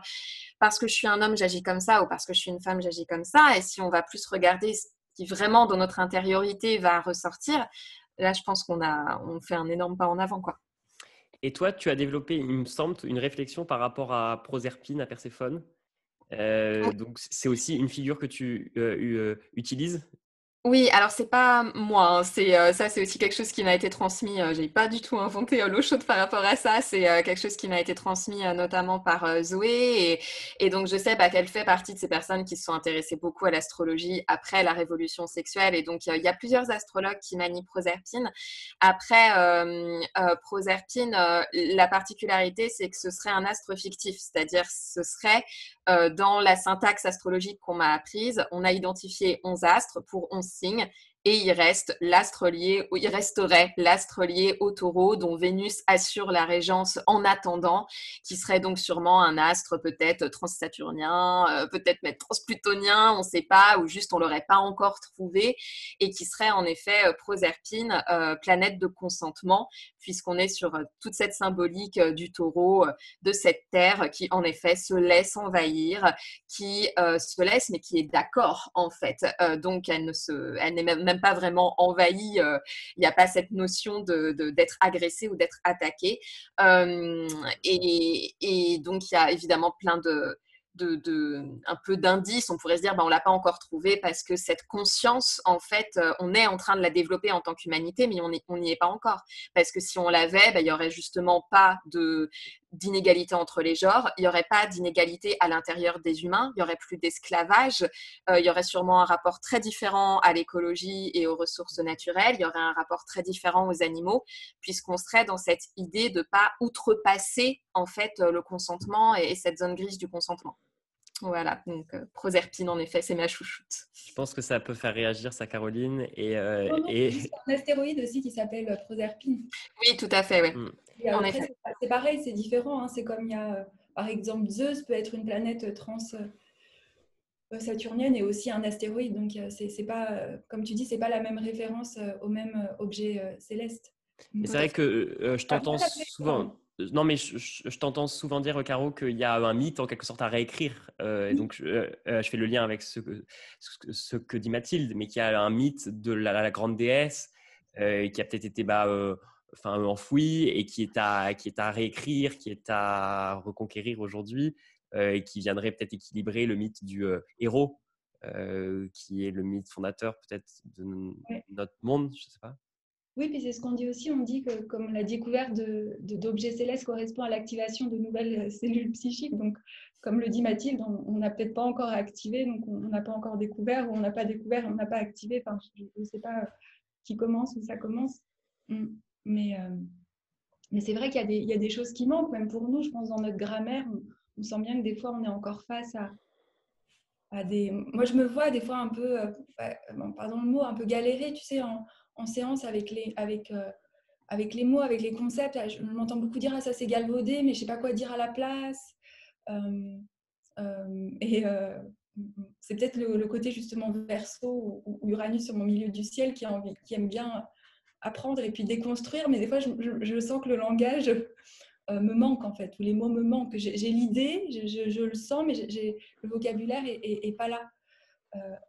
parce que je suis un homme, j'agis comme ça, ou parce que je suis une femme, j'agis comme ça, et si on va plus regarder ce qui vraiment dans notre intériorité va ressortir, là je pense qu'on fait un énorme pas en avant, quoi. Et toi, tu as développé, il me semble, une réflexion par rapport à Proserpine, à Perséphone. Donc, c'est aussi une figure que tu utilises. Oui, alors c'est pas moi, hein, ça c'est aussi quelque chose qui m'a été transmis. J'ai pas du tout inventé l'eau chaude par rapport à ça. C'est quelque chose qui m'a été transmis notamment par Zoé et donc je sais qu'elle fait partie de ces personnes qui se sont intéressées beaucoup à l'astrologie après la révolution sexuelle et donc il y a plusieurs astrologues qui manient Proserpine. Après Proserpine, la particularité c'est que ce serait un astre fictif, c'est-à-dire ce serait dans la syntaxe astrologique qu'on m'a apprise, on a identifié 11 astres pour 11 signes et il resterait l'astre lié au taureau dont Vénus assure la régence en attendant, qui serait donc sûrement un astre peut-être transsaturnien, peut-être même transplutonien, on ne sait pas, ou juste on ne l'aurait pas encore trouvé, et qui serait en effet Proserpine, planète de consentement, puisqu'on est sur toute cette symbolique du taureau, de cette terre qui en effet se laisse envahir, qui se laisse mais qui est d'accord en fait. Donc elle n'est même pas vraiment envahie, il n'y a pas cette notion d'être agressée ou d'être attaquée. Et donc il y a évidemment plein un peu d'indices. On pourrait se dire, on ne l'a pas encore trouvé parce que cette conscience, en fait, on est en train de la développer en tant qu'humanité, mais on n'y est pas encore. Parce que si on l'avait, il n'y aurait justement pas d'inégalité entre les genres, il n'y aurait pas d'inégalité à l'intérieur des humains, il n'y aurait plus d'esclavage, il y aurait sûrement un rapport très différent à l'écologie et aux ressources naturelles, il y aurait un rapport très différent aux animaux, puisqu'on serait dans cette idée de ne pas outrepasser en fait le consentement et cette zone grise du consentement. Voilà, donc Proserpine, en effet, c'est ma chouchoute. Je pense que ça peut faire réagir ça, Caroline. Il y a un astéroïde aussi qui s'appelle Proserpine. Oui, tout à fait, oui. En Après, effet. c'est pareil, c'est différent. Hein. C'est comme il y a, par exemple, Zeus peut être une planète saturnienne et aussi un astéroïde. Donc, c'est pas, comme tu dis, c'est pas la même référence au même objet céleste. Et c'est vrai que je t'entends souvent. Non, mais je t'entends souvent dire, Caro, qu'il y a un mythe en quelque sorte à réécrire. Et donc, je fais le lien avec ce que dit Mathilde, mais qu'il y a un mythe de la grande déesse qui a peut-être été enfoui et qui est à réécrire, qui est à reconquérir aujourd'hui, et qui viendrait peut-être équilibrer le mythe du héros, qui est le mythe fondateur peut-être de notre monde, je ne sais pas. Oui, puis c'est ce qu'on dit aussi. On dit que comme la découverte d'objets célestes correspond à l'activation de nouvelles cellules psychiques, donc comme le dit Mathilde, on n'a peut-être pas encore activé, donc on n'a pas encore découvert, ou on n'a pas découvert, on n'a pas activé. Enfin, je ne sais pas qui commence ou ça commence. Mais c'est vrai qu'il y a des choses qui manquent, même pour nous, je pense, dans notre grammaire. On sent bien que des fois, on est encore face à des... Moi, je me vois des fois un peu, pardon le mot, un peu galérer, tu sais, en séance avec les mots, avec les concepts. Je m'entends beaucoup dire « Ah, ça c'est galvaudé, mais je ne sais pas quoi dire à la place. » C'est peut-être le côté justement Verseau ou Uranus sur mon milieu du ciel qui aime bien apprendre et puis déconstruire. Mais des fois, je sens que le langage me manque en fait, ou les mots me manquent. J'ai l'idée, je le sens, mais le vocabulaire est pas là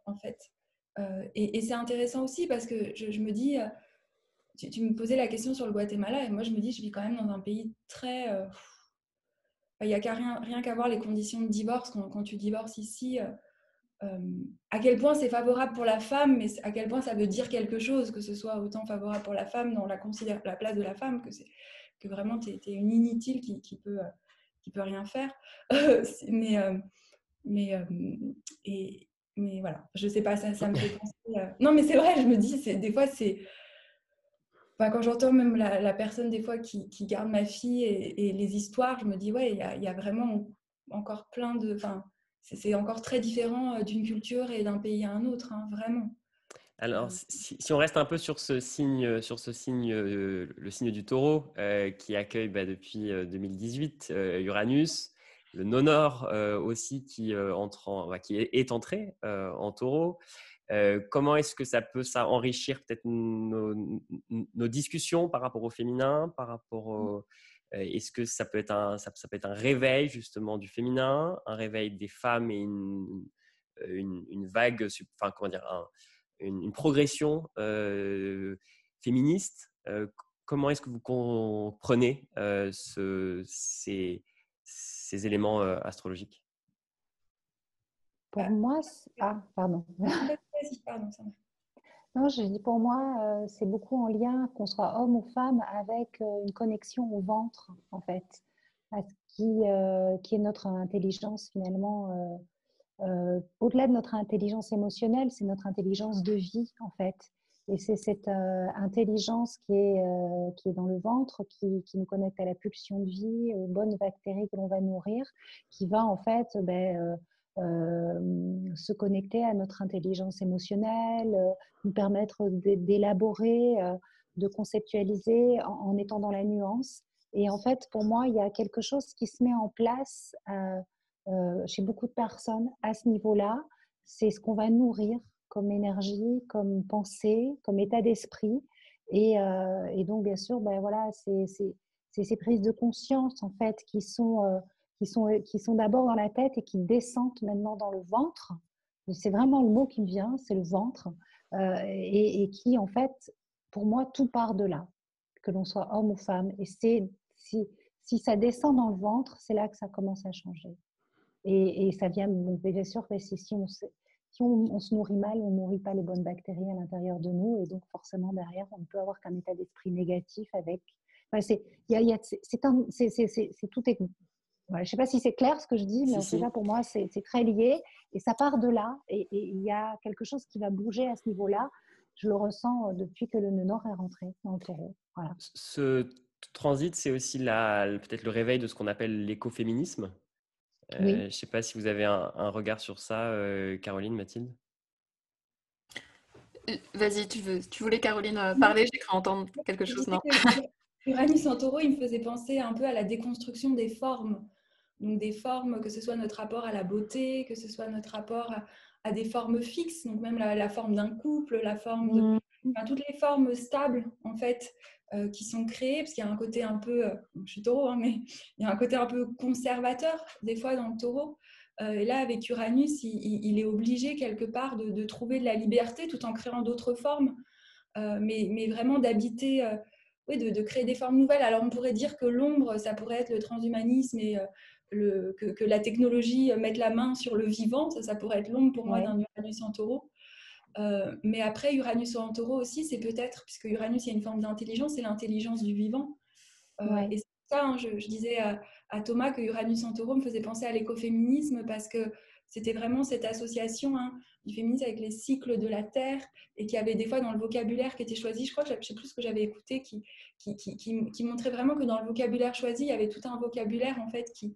en fait. Et c'est intéressant aussi parce que je me dis, tu me posais la question sur le Guatemala et moi je me dis, je vis quand même dans un pays très... il n'y a rien qu'à voir les conditions de divorce quand tu divorces ici. À quel point c'est favorable pour la femme, mais à quel point ça veut dire quelque chose, que ce soit autant favorable pour la femme dans la place de la femme, que vraiment tu es une inutile qui peut rien faire. Mais voilà, je sais pas, ça me fait penser. Non, mais c'est vrai, je me dis, des fois, c'est. Enfin, quand j'entends même la personne, des fois, qui garde ma fille et les histoires, je me dis, ouais, il y a vraiment encore plein de. Enfin, c'est encore très différent d'une culture et d'un pays à un autre, hein, vraiment. Alors, si on reste un peu sur ce signe, le signe du taureau, qui accueille depuis 2018 Uranus, le nonor aussi qui est entré en taureau. Comment est-ce que ça peut enrichir peut-être nos discussions par rapport au féminin, par rapport est-ce que ça peut être ça peut être un réveil justement du féminin, un réveil des femmes et une vague, enfin comment dire, une progression féministe. Comment est-ce que vous comprenez ces éléments astrologiques? Pour moi, pardon. Non, je dis pour moi, c'est beaucoup en lien, qu'on soit homme ou femme, avec une connexion au ventre, en fait, à ce qui est notre intelligence finalement. Au-delà de notre intelligence émotionnelle, c'est notre intelligence de vie, en fait. Et c'est cette intelligence qui est dans le ventre, qui nous connecte à la pulsion de vie, aux bonnes bactéries que l'on va nourrir, qui va en fait se connecter à notre intelligence émotionnelle, nous permettre d'élaborer, de conceptualiser en étant dans la nuance. Et en fait, pour moi, il y a quelque chose qui se met en place chez beaucoup de personnes à ce niveau-là. C'est ce qu'on va nourrir comme énergie, comme pensée, comme état d'esprit. Et donc, bien sûr, voilà, c'est ces prises de conscience en fait qui sont d'abord dans la tête et qui descendent maintenant dans le ventre. C'est vraiment le mot qui me vient, c'est le ventre. Et qui, en fait, pour moi, tout part de là, que l'on soit homme ou femme. Et si ça descend dans le ventre, c'est là que ça commence à changer. Et ça vient, donc, bien sûr, parce que si on se nourrit mal, on ne nourrit pas les bonnes bactéries à l'intérieur de nous. Et donc, forcément, derrière, on ne peut avoir qu'un état d'esprit négatif avec. Enfin, tout est. Voilà, je ne sais pas si c'est clair ce que je dis, mais en tout cas, pour moi, c'est très lié. Et ça part de là. Et il y a quelque chose qui va bouger à ce niveau-là. Je le ressens depuis que le nœud nord est rentré dans le taureau. Voilà. Ce transit, c'est aussi peut-être le réveil de ce qu'on appelle l'écoféminisme. Oui. Je ne sais pas si vous avez un regard sur ça, Caroline, Mathilde. Vas-y, tu voulais, Caroline, parler? J'ai cru entendre quelque chose, non? Uranus en taureau, il me faisait penser un peu à la déconstruction des formes. Donc des formes, que ce soit notre rapport à la beauté, que ce soit notre rapport à des formes fixes, donc même la forme d'un couple, la forme de... Enfin, toutes les formes stables, en fait, qui sont créées, parce qu'il y a un côté un peu... je suis taureau, hein, mais il y a un côté un peu conservateur, des fois, dans le taureau. Et là, avec Uranus, il est obligé, quelque part, de trouver de la liberté tout en créant d'autres formes, mais vraiment d'habiter... oui, de créer des formes nouvelles. Alors, on pourrait dire que l'ombre, ça pourrait être le transhumanisme et que la technologie mette la main sur le vivant. Ça pourrait être l'ombre pour moi d'un Uranus en taureau. Mais après, Uranus en taureau aussi, c'est peut-être, puisque Uranus, il y a une forme d'intelligence, c'est l'intelligence du vivant. Et c'est ça, hein, je disais à Thomas que Uranus en taureau me faisait penser à l'écoféminisme parce que c'était vraiment cette association, hein, du féminisme avec les cycles de la Terre et qui avait des fois dans le vocabulaire qui était choisi, je crois que je ne sais plus ce que j'avais écouté, qui montrait vraiment que dans le vocabulaire choisi, il y avait tout un vocabulaire en fait qui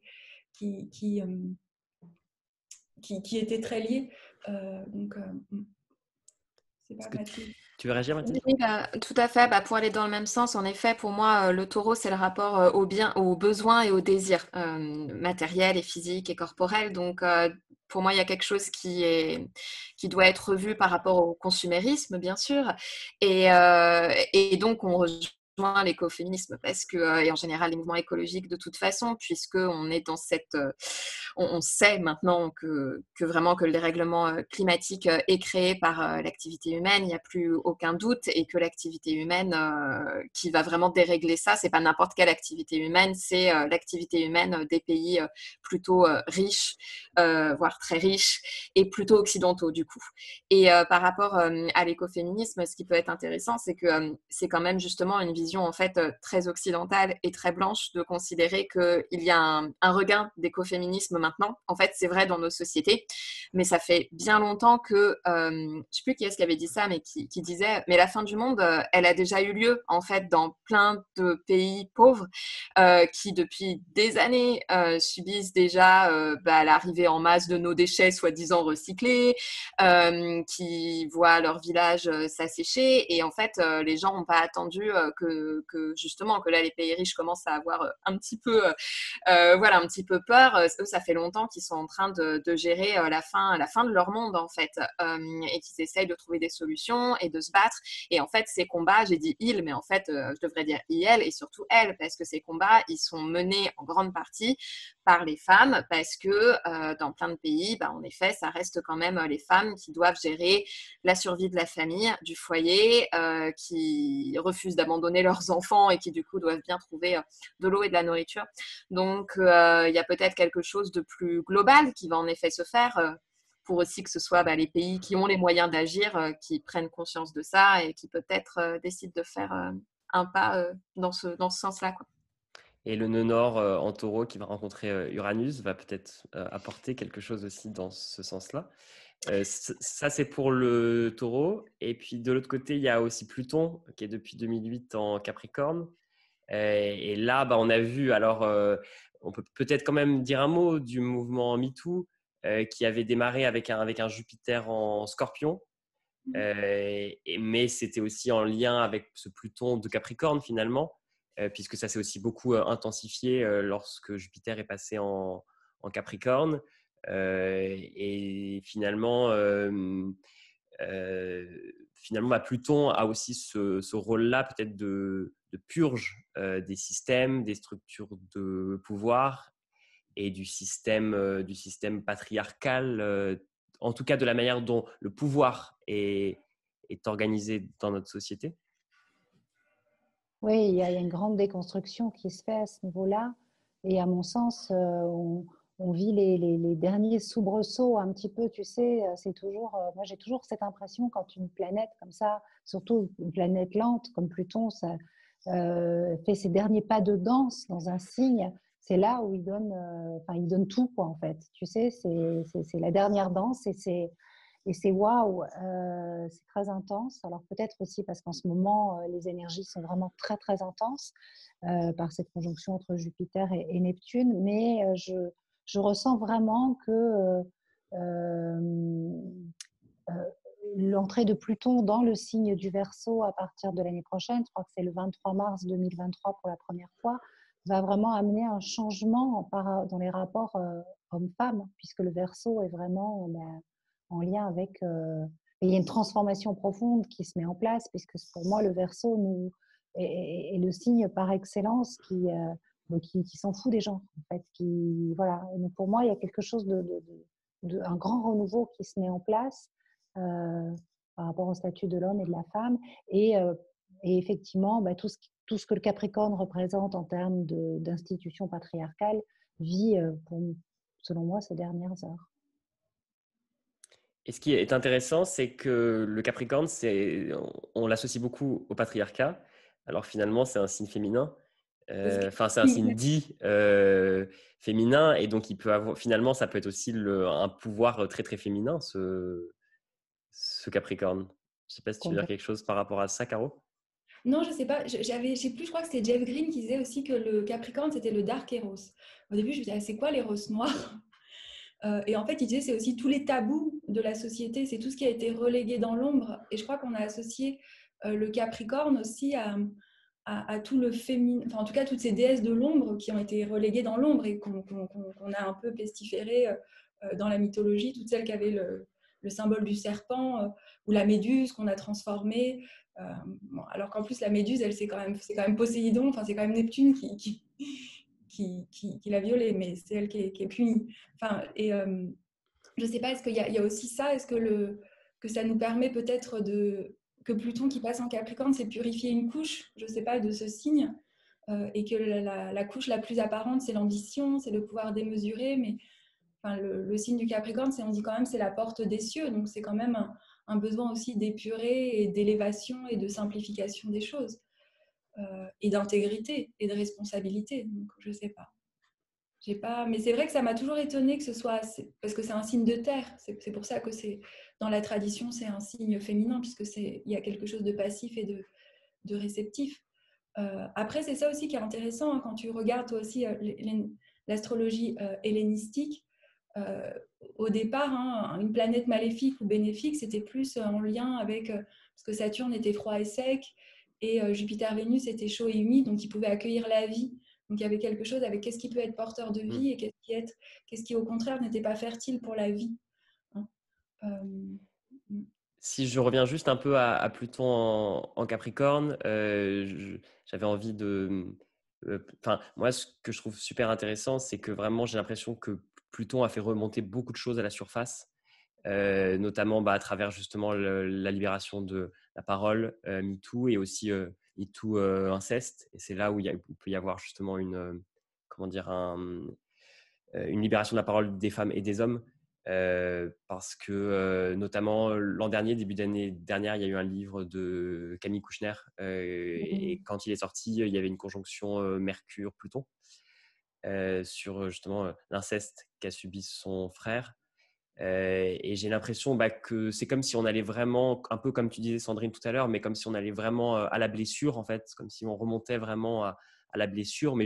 était très lié. Donc, c'est pas facile. Tu veux réagir, Mathilde? Oui, tout à fait. Pour aller dans le même sens, en effet, pour moi, le taureau, c'est le rapport au bien, aux besoins et aux désirs matériels et physiques et corporels. Donc, pour moi, il y a quelque chose qui doit être revu par rapport au consumérisme, bien sûr. Et donc, on rejoint l'écoféminisme parce que, et en général, les mouvements écologiques de toute façon, puisqu'on est dans cette... on sait maintenant que vraiment que le dérèglement climatique est créé par l'activité humaine, il n'y a plus aucun doute, et que l'activité humaine qui va vraiment dérégler ça, c'est pas n'importe quelle activité humaine, c'est l'activité humaine des pays plutôt riches, voire très riches, et plutôt occidentaux du coup. Et par rapport à l'écoféminisme, ce qui peut être intéressant, c'est que c'est quand même justement une vision en fait très occidentale et très blanche de considérer qu'il y a un regain d'écoféminisme maintenant. En fait, c'est vrai dans nos sociétés, mais ça fait bien longtemps que, je ne sais plus qui est-ce qui avait dit ça, mais qui disait, mais la fin du monde, elle a déjà eu lieu en fait dans plein de pays pauvres qui depuis des années subissent déjà l'arrivée en masse de nos déchets soi-disant recyclés, qui voient leur village s'assécher, et en fait les gens n'ont pas attendu que justement que là les pays riches commencent à avoir un petit peu un petit peu peur. Eux, ça fait longtemps qu'ils sont en train de gérer la fin de leur monde en fait, et qu'ils essayent de trouver des solutions et de se battre. Et en fait, ces combats, j'ai dit ils, mais en fait, je devrais dire IL, et surtout elles, parce que ces combats, ils sont menés en grande partie par les femmes, parce que dans plein de pays, en effet, ça reste quand même les femmes qui doivent gérer la survie de la famille, du foyer, qui refusent d'abandonner leurs enfants et qui du coup doivent bien trouver de l'eau et de la nourriture. Donc, il y a peut-être quelque chose de plus global qui va en effet se faire pour aussi que ce soit les pays qui ont les moyens d'agir, qui prennent conscience de ça et qui peut-être décident de faire un pas dans ce sens-là, quoi. Et le nœud nord en taureau qui va rencontrer Uranus va peut-être apporter quelque chose aussi dans ce sens-là. Ça, c'est pour le taureau. Et puis de l'autre côté, il y a aussi Pluton qui est depuis 2008 en Capricorne. Et là, on a vu, alors on peut peut-être quand même dire un mot du mouvement MeToo qui avait démarré avec un Jupiter en Scorpion. Mais c'était aussi en lien avec ce Pluton de Capricorne finalement, puisque ça s'est aussi beaucoup intensifié lorsque Jupiter est passé en Capricorne. Et finalement, Pluton a aussi ce rôle-là peut-être de purge des systèmes, des structures de pouvoir et du système patriarcal, en tout cas de la manière dont le pouvoir est organisé dans notre société. Oui, il y a une grande déconstruction qui se fait à ce niveau-là. Et à mon sens, on vit les derniers soubresauts un petit peu, tu sais, c'est toujours, moi j'ai toujours cette impression quand une planète comme ça, surtout une planète lente comme Pluton, ça fait ses derniers pas de danse dans un signe, c'est là où il donne tout, quoi, en fait. Tu sais, c'est la dernière danse et c'est waouh, c'est très intense. Alors peut-être aussi parce qu'en ce moment, les énergies sont vraiment très, très intenses par cette conjonction entre Jupiter et Neptune, mais je ressens vraiment que euh, euh, l'entrée de Pluton dans le signe du Verseau à partir de l'année prochaine, je crois que c'est le 23 mars 2023 pour la première fois, va vraiment amener un changement dans les rapports hommes-femmes, puisque le Verseau est vraiment en lien avec... il y a une transformation profonde qui se met en place, puisque pour moi, le Verseau est le signe par excellence qui s'en fout des gens, en fait. Voilà. Donc pour moi, il y a quelque chose un grand renouveau qui se met en place par rapport au statut de l'homme et de la femme. Et effectivement, tout ce que le Capricorne représente en termes d'institution patriarcale vit, selon moi, ces dernières heures. Et ce qui est intéressant, c'est que le Capricorne, on l'associe beaucoup au patriarcat. Alors finalement, c'est un signe féminin. Enfin, c'est un signe dit féminin, et donc il peut avoir. Finalement, ça peut être aussi un pouvoir très très féminin, ce Capricorne. Je ne sais pas si tu veux dire quelque chose par rapport à ça, Caro. Non, je sais pas. Je sais plus, je crois que c'était Jeff Green qui disait aussi que le Capricorne, c'était le Dark Eros. Au début, je me disais, c'est quoi l'Eros noir? Et en fait, il disait, c'est aussi tous les tabous de la société, c'est tout ce qui a été relégué dans l'ombre. Et je crois qu'on a associé le Capricorne aussi à tout le féminin, enfin en tout cas toutes ces déesses de l'ombre qui ont été reléguées dans l'ombre et qu'on a un peu pestiférées dans la mythologie, toutes celles qui avaient le symbole du serpent ou la méduse qu'on a transformée. Bon, alors qu'en plus la méduse, c'est quand même Poséidon, enfin c'est quand même Neptune qui l'a violée, mais c'est elle qui est punie. Enfin, et je ne sais pas, est-ce qu'il y a aussi ça? Est-ce que ça nous permet peut-être que Pluton qui passe en Capricorne, c'est purifier une couche, je ne sais pas, de ce signe, et que la couche la plus apparente, c'est l'ambition, c'est le pouvoir démesuré, mais enfin, le signe du Capricorne, on dit quand même c'est la porte des cieux, donc c'est quand même un besoin aussi d'épurer et d'élévation et de simplification des choses, et d'intégrité et de responsabilité, donc je ne sais pas. Mais c'est vrai que ça m'a toujours étonnée que ce soit parce que c'est un signe de terre. C'est pour ça que dans la tradition, c'est un signe féminin, puisque il y a quelque chose de passif et de réceptif. Après, c'est ça aussi qui est intéressant, hein, quand tu regardes toi aussi l'astrologie hellénistique. Au départ, hein, une planète maléfique ou bénéfique, c'était plus en lien avec... parce que Saturne était froid et sec, et Jupiter-Vénus était chaud et humide, donc il pouvait accueillir la vie. Donc il y avait quelque chose avec qu'est-ce qui peut être porteur de vie et qu'est-ce qui au contraire n'était pas fertile pour la vie. Hein. Si je reviens juste un peu à Pluton en Capricorne, j'avais envie de... Enfin, moi, ce que je trouve super intéressant, c'est que vraiment, j'ai l'impression que Pluton a fait remonter beaucoup de choses à la surface, notamment à travers justement la libération de la parole, MeToo, et aussi MeToo inceste. Et c'est là où il peut y avoir justement comment dire, une libération de la parole des femmes et des hommes. Parce que notamment l'an dernier, début d'année dernière, il y a eu un livre de Camille Kouchner, et quand il est sorti, il y avait une conjonction Mercure-Pluton sur justement l'inceste qu'a subi son frère. Et j'ai l'impression que c'est comme si on allait vraiment, un peu comme tu disais Sandrine tout à l'heure, mais comme si on allait vraiment à la blessure, en fait, comme si on remontait vraiment à la blessure, mais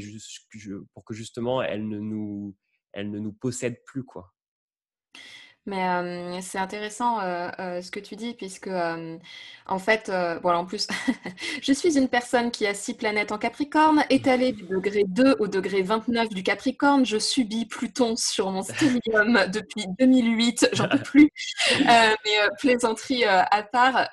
pour que justement elle ne nous possède plus, quoi. Mais c'est intéressant ce que tu dis, puisque en fait, bon, alors en plus, je suis une personne qui a 6 planètes en Capricorne, étalée du degré 2 au degré 29 du Capricorne. Je subis Pluton sur mon stellium depuis 2008, j'en peux plus. Mais plaisanterie à part,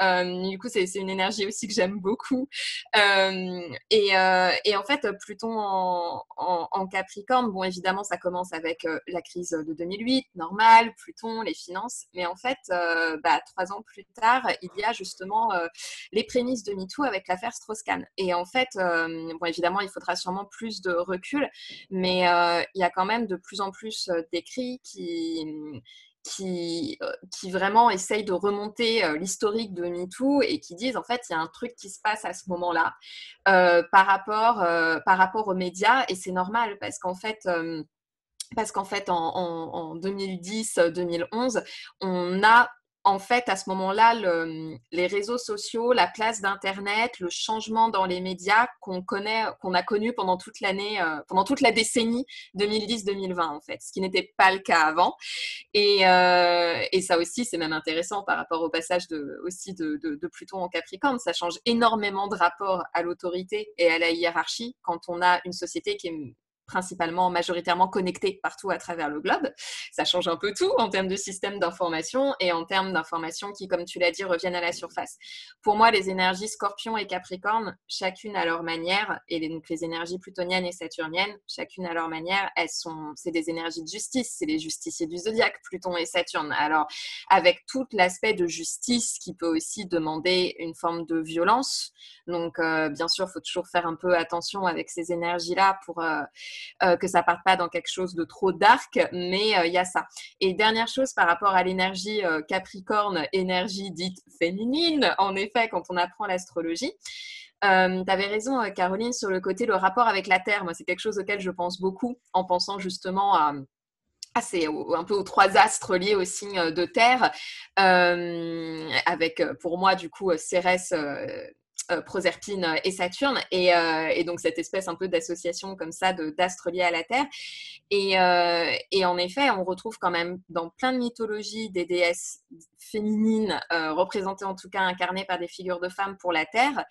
du coup, c'est une énergie aussi que j'aime beaucoup. Et en fait, Pluton en Capricorne, bon, évidemment, ça commence avec la crise de 2008, normal, Pluton, les finances. Mais en fait, 3 ans plus tard, il y a justement les prémices de MeToo avec l'affaire Strauss-Kahn. Et en fait, bon, évidemment, il faudra sûrement plus de recul, mais il y a quand même de plus en plus d'écrits qui vraiment essayent de remonter l'historique de MeToo et qui disent, en fait, il y a un truc qui se passe à ce moment-là par rapport aux médias. Et c'est normal parce qu'en fait, en 2010-2011, on a en fait à ce moment-là les réseaux sociaux, la place d'Internet, le changement dans les médias qu'on a connu pendant toute l'année, pendant toute la décennie 2010-2020 en fait, ce qui n'était pas le cas avant. Et ça aussi, c'est même intéressant par rapport au passage de Pluton en Capricorne. Ça change énormément de rapport à l'autorité et à la hiérarchie quand on a une société qui est principalement, majoritairement connectés partout à travers le globe. Ça change un peu tout en termes de système d'information et en termes d'informations qui, comme tu l'as dit, reviennent à la surface. Pour moi, les énergies Scorpion et Capricorne, chacune à leur manière, et donc les énergies plutoniennes et saturniennes, chacune à leur manière, c'est des énergies de justice, c'est les justiciers du zodiaque, Pluton et Saturne. Alors, avec tout l'aspect de justice qui peut aussi demander une forme de violence. Donc, bien sûr, il faut toujours faire un peu attention avec ces énergies-là pour que ça parte pas dans quelque chose de trop dark, mais il y a ça. Et dernière chose par rapport à l'énergie Capricorne, énergie dite féminine, en effet, quand on apprend l'astrologie, tu avais raison, Caroline, sur le rapport avec la Terre. Moi, c'est quelque chose auquel je pense beaucoup en pensant justement c'est un peu aux 3 astres liés au signe de Terre, avec pour moi du coup Cérès, Proserpine et Saturne, et donc cette espèce un peu d'association comme ça d'astres liés à la Terre. Et en effet, on retrouve quand même dans plein de mythologies des déesses féminines, représentées en tout cas incarnées par des figures de femmes pour la Terre.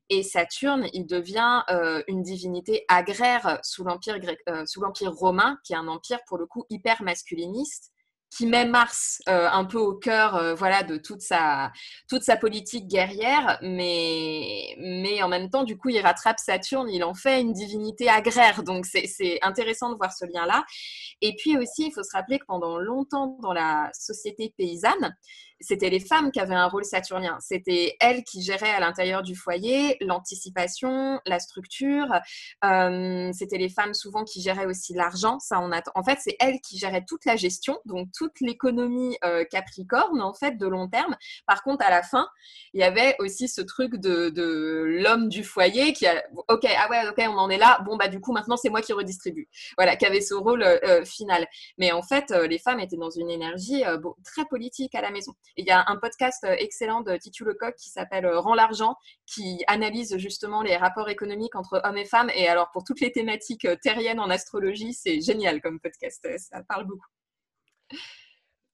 Et Saturne, il devient une divinité agraire sous l'Empire romain, qui est un empire pour le coup hyper masculiniste, qui met Mars un peu au cœur voilà, de toute sa politique guerrière, mais en même temps, du coup, il rattrape Saturne, il en fait une divinité agraire. Donc, c'est intéressant de voir ce lien-là. Et puis aussi, il faut se rappeler que pendant longtemps, dans la société paysanne, c'était les femmes qui avaient un rôle saturnien. C'était elles qui géraient à l'intérieur du foyer l'anticipation, la structure. C'était les femmes souvent qui géraient aussi l'argent. En fait, c'est elles qui géraient toute la gestion, donc toute l'économie Capricorne, en fait, de long terme. Par contre, à la fin, il y avait aussi ce truc de l'homme du foyer qui a ok, on en est là. Bon, bah, du coup, maintenant, c'est moi qui redistribue. Voilà, qui avait ce rôle final. Mais en fait, les femmes étaient dans une énergie très politique à la maison. Et il y a un podcast excellent de Titu Lecoq qui s'appelle Rends l'argent, qui analyse justement les rapports économiques entre hommes et femmes. Et alors, pour toutes les thématiques terriennes en astrologie, c'est génial comme podcast. Ça parle beaucoup.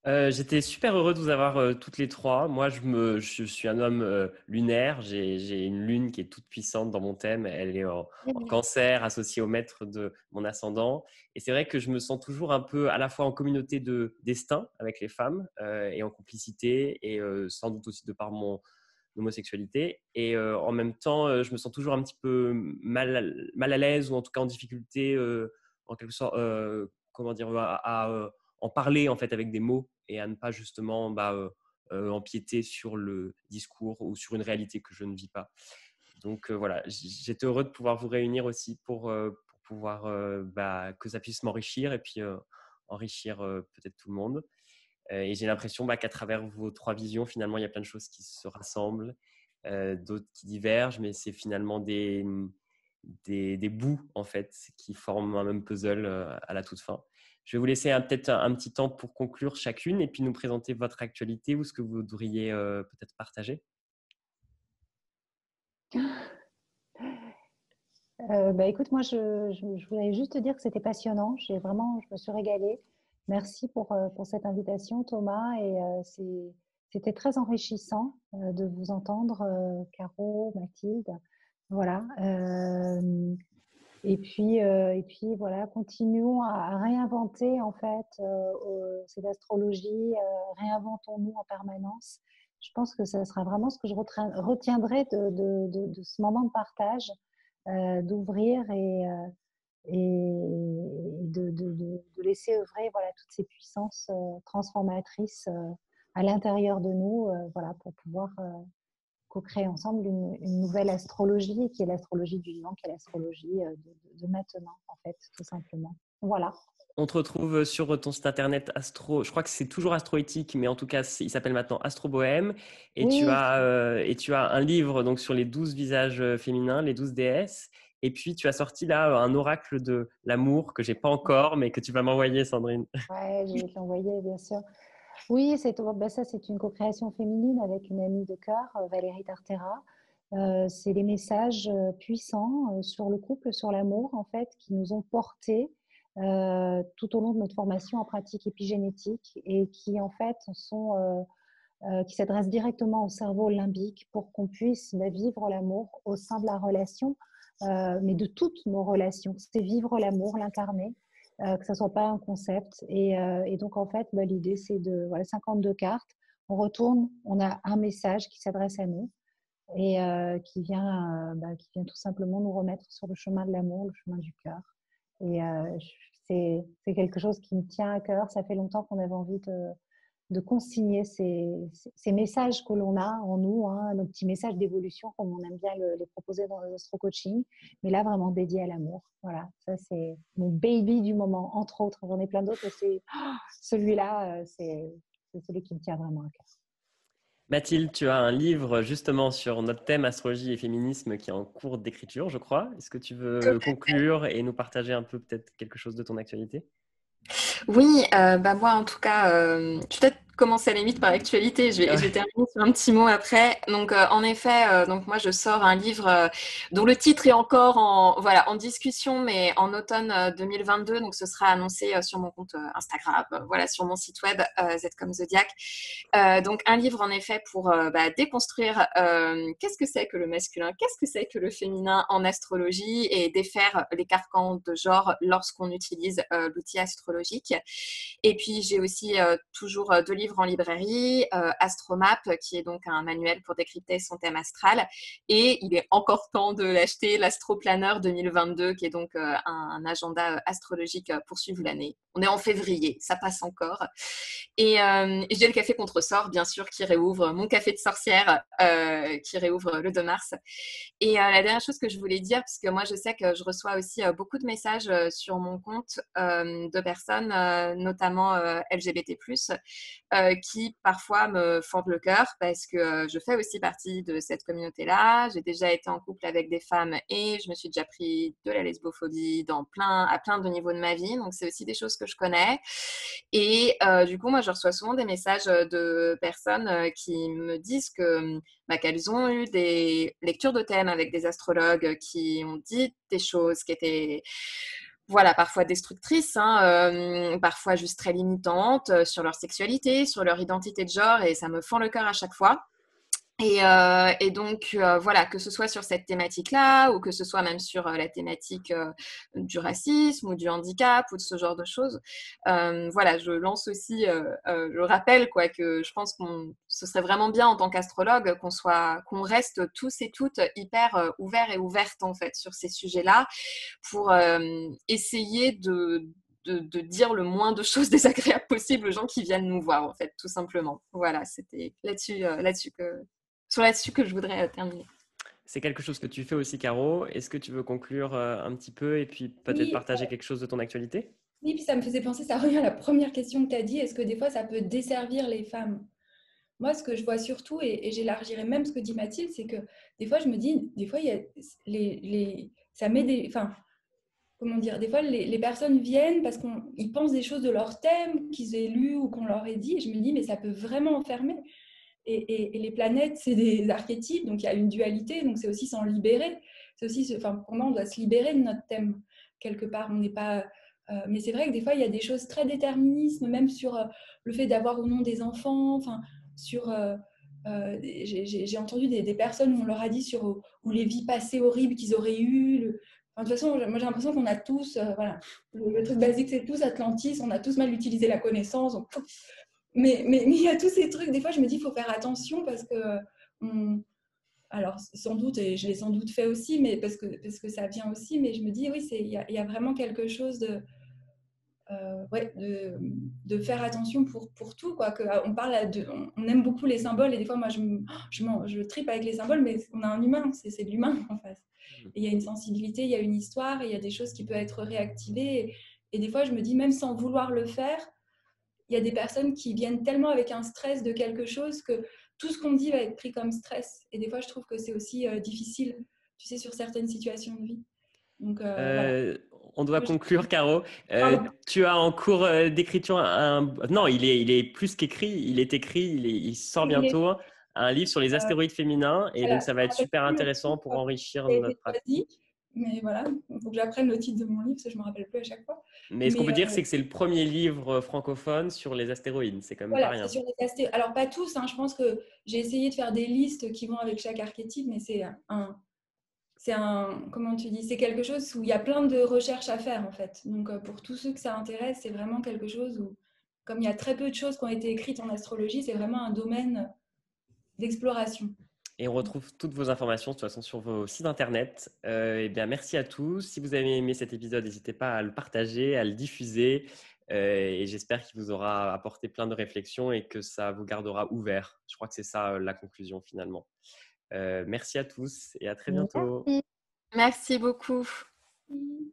J'étais super heureux de vous avoir toutes les 3. Moi, je suis un homme lunaire. J'ai une lune qui est toute puissante dans mon thème. Elle est en cancer, associée au maître de mon ascendant. Et c'est vrai que je me sens toujours un peu à la fois en communauté de destin avec les femmes et en complicité, et sans doute aussi de par mon homosexualité. Et en même temps, je me sens toujours un petit peu mal à l'aise, ou en tout cas en difficulté, en quelque sorte, comment dire, à en parler en fait avec des mots, et à ne pas justement empiéter sur le discours ou sur une réalité que je ne vis pas. Donc voilà, j'étais heureux de pouvoir vous réunir aussi pour pouvoir que ça puisse m'enrichir, et puis enrichir peut-être tout le monde. Et j'ai l'impression qu'à travers vos 3 visions, finalement, il y a plein de choses qui se rassemblent, d'autres qui divergent, mais c'est finalement des bouts en fait qui forment un même puzzle à la toute fin. Je vais vous laisser peut-être un petit temps pour conclure chacune, et puis nous présenter votre actualité ou ce que vous voudriez peut-être partager. Écoute, moi, je voulais juste te dire que c'était passionnant. Je me suis régalée. Merci pour cette invitation, Thomas. Et c'était très enrichissant de vous entendre, Caro, Mathilde. Voilà. Et puis voilà, continuons à réinventer en fait cette astrologie, réinventons-nous en permanence. Je pense que ça sera vraiment ce que je retiendrai de ce moment de partage, d'ouvrir et de laisser œuvrer voilà, toutes ces puissances transformatrices à l'intérieur de nous, voilà, pour pouvoir co-créer ensemble une nouvelle astrologie, qui est l'astrologie du vivant, qui est l'astrologie de maintenant, en fait, tout simplement. Voilà. On te retrouve sur ton site internet Astro. Je crois que c'est toujours Astroéthique, mais en tout cas, il s'appelle maintenant Astro Bohème. Et, Oui. tu as un livre donc, sur les 12 visages féminins, les 12 déesses. Et puis, tu as sorti là un oracle de l'amour que je n'ai pas encore, mais que tu vas m'envoyer, Sandrine. Ouais, je vais te l'envoyer, bien sûr. Oui, ça, c'est une co-création féminine avec une amie de cœur, Valérie Tartera. C'est des messages puissants sur le couple, sur l'amour, en fait, qui nous ont portés tout au long de notre formation en pratique épigénétique et qui, en fait, qui s'adressent directement au cerveau limbique pour qu'on puisse vivre l'amour au sein de la relation, mais de toutes nos relations. C'est vivre l'amour, l'incarner. Que ça ne soit pas un concept. Et donc, en fait, l'idée, c'est de 52 cartes. On retourne, on a un message qui s'adresse à nous et qui vient tout simplement nous remettre sur le chemin de l'amour, le chemin du cœur. Et c'est quelque chose qui me tient à cœur. Ça fait longtemps qu'on avait envie de consigner ces messages que l'on a en nous, hein, nos petits messages d'évolution, comme on aime bien les proposer dans le astro-coaching, mais là, vraiment dédié à l'amour. Voilà, ça, c'est mon baby du moment, entre autres. J'en ai plein d'autres, mais celui-là, c'est celui qui me tient vraiment à cœur. Mathilde, tu as un livre justement sur notre thème astrologie et féminisme qui est en cours d'écriture, je crois. Est-ce que tu veux conclure et nous partager un peu peut-être quelque chose de ton actualité ? Oui, moi en tout cas, je vais peut-être commencer à la limite par l'actualité. Je vais terminer sur un petit mot après. Donc, en effet, donc moi je sors un livre dont le titre est encore en discussion, mais en automne 2022. Donc, ce sera annoncé sur mon compte Instagram, sur mon site web Z comme Zodiac. Donc, un livre en effet pour déconstruire qu'est-ce que c'est que le masculin, qu'est-ce que c'est que le féminin en astrologie et défaire les carcans de genre lorsqu'on utilise l'outil astrologique. Et puis, j'ai aussi toujours 2 livres en librairie, Astromap, qui est donc un manuel pour décrypter son thème astral. Et il est encore temps de l'acheter, l'Astroplaneur 2022, qui est donc un agenda astrologique pour suivre l'année. On est en février, ça passe encore. Et j'ai le café Contresort, bien sûr, qui réouvre, mon café de sorcière, qui réouvre le 2 mars. Et la dernière chose que je voulais dire, parce que moi, je sais que je reçois aussi beaucoup de messages sur mon compte de personnes, notamment LGBT+, qui parfois me fendent le cœur parce que je fais aussi partie de cette communauté-là. J'ai déjà été en couple avec des femmes et je me suis déjà pris de la lesbophobie à plein de niveaux de ma vie. Donc, c'est aussi des choses que je connais. Et du coup, moi, je reçois souvent des messages de personnes qui me disent qu'elles ont eu des lectures de thèmes avec des astrologues qui ont dit des choses qui étaient parfois destructrices, parfois juste très limitantes sur leur sexualité, sur leur identité de genre, et ça me fend le cœur à chaque fois. Et donc, que ce soit sur cette thématique-là ou que ce soit même sur la thématique du racisme ou du handicap ou de ce genre de choses, je lance aussi, je rappelle que je pense ce serait vraiment bien en tant qu'astrologue qu'on reste tous et toutes hyper ouverts et ouvertes en fait sur ces sujets-là pour essayer de dire le moins de choses désagréables possible aux gens qui viennent nous voir, en fait, tout simplement. Voilà, c'était là-dessus que je voudrais terminer. C'est quelque chose que tu fais aussi, Caro. Est-ce que tu veux conclure un petit peu et puis peut-être partager quelque chose de ton actualité ? Oui, puis ça me faisait penser, ça revient à la première question que tu as dit, est-ce que des fois ça peut desservir les femmes ? Moi, ce que je vois surtout, et j'élargirai même ce que dit Mathilde, c'est que des fois je me dis, des fois il y a ça met des... Enfin, comment dire, des fois les personnes viennent parce qu'ils pensent des choses de leur thème qu'ils aient lu ou qu'on leur ait dit, et je me dis, mais ça peut vraiment enfermer. Et les planètes, c'est des archétypes, donc il y a une dualité, donc c'est aussi s'en libérer. C'est aussi, pour moi, on doit se libérer de notre thème, quelque part. On n'est pas... mais c'est vrai que des fois, il y a des choses très déterministes, même sur le fait d'avoir ou non des enfants, j'ai entendu des personnes où on leur a dit ou les vies passées horribles qu'ils auraient eues. De toute façon, moi j'ai l'impression qu'on a tous, le truc basique, c'est tous Atlantis, on a tous mal utilisé la connaissance. Donc... Mais il y a tous ces trucs, des fois je me dis il faut faire attention parce que, alors sans doute, et je l'ai sans doute fait aussi, mais parce que ça vient aussi, mais je me dis oui, il y a vraiment quelque chose de... ouais, de faire attention pour tout, quoi. On aime beaucoup les symboles et des fois, moi, je tripe avec les symboles, mais on a un humain, c'est de l'humain en face. Et il y a une sensibilité, il y a une histoire, et il y a des choses qui peuvent être réactivées. Et des fois, je me dis, même sans vouloir le faire, il y a des personnes qui viennent tellement avec un stress de quelque chose que tout ce qu'on dit va être pris comme stress. Et des fois, je trouve que c'est aussi difficile, tu sais, sur certaines situations de vie. Donc, voilà. On doit conclure, Caro. Pardon. Tu as en cours d'écriture Non, il est plus qu'écrit. Il est écrit. Il sort bientôt un livre sur les astéroïdes féminins. Et Voilà, donc, ça va être super intéressant pour enrichir notre pratique. Mais voilà, il faut que j'apprenne le titre de mon livre, parce que je ne me rappelle plus à chaque fois. Mais ce qu'on peut dire, c'est que c'est le premier livre francophone sur les astéroïdes. C'est quand même voilà, pas rien. c'est sur les astéroïdes. Alors, pas tous, hein, je pense que j'ai essayé de faire des listes qui vont avec chaque archétype, mais comment tu dis, c'est quelque chose où il y a plein de recherches à faire, en fait. Donc, pour tous ceux que ça intéresse, c'est vraiment quelque chose où, comme il y a très peu de choses qui ont été écrites en astrologie, c'est vraiment un domaine d'exploration. Et on retrouve toutes vos informations de toute façon sur vos sites internet. Eh bien, merci à tous. Si vous avez aimé cet épisode, n'hésitez pas à le partager, à le diffuser. Et j'espère qu'il vous aura apporté plein de réflexions et que ça vous gardera ouvert. Je crois que c'est ça la conclusion finalement. Merci à tous et à très bientôt. Merci. Merci beaucoup. Merci.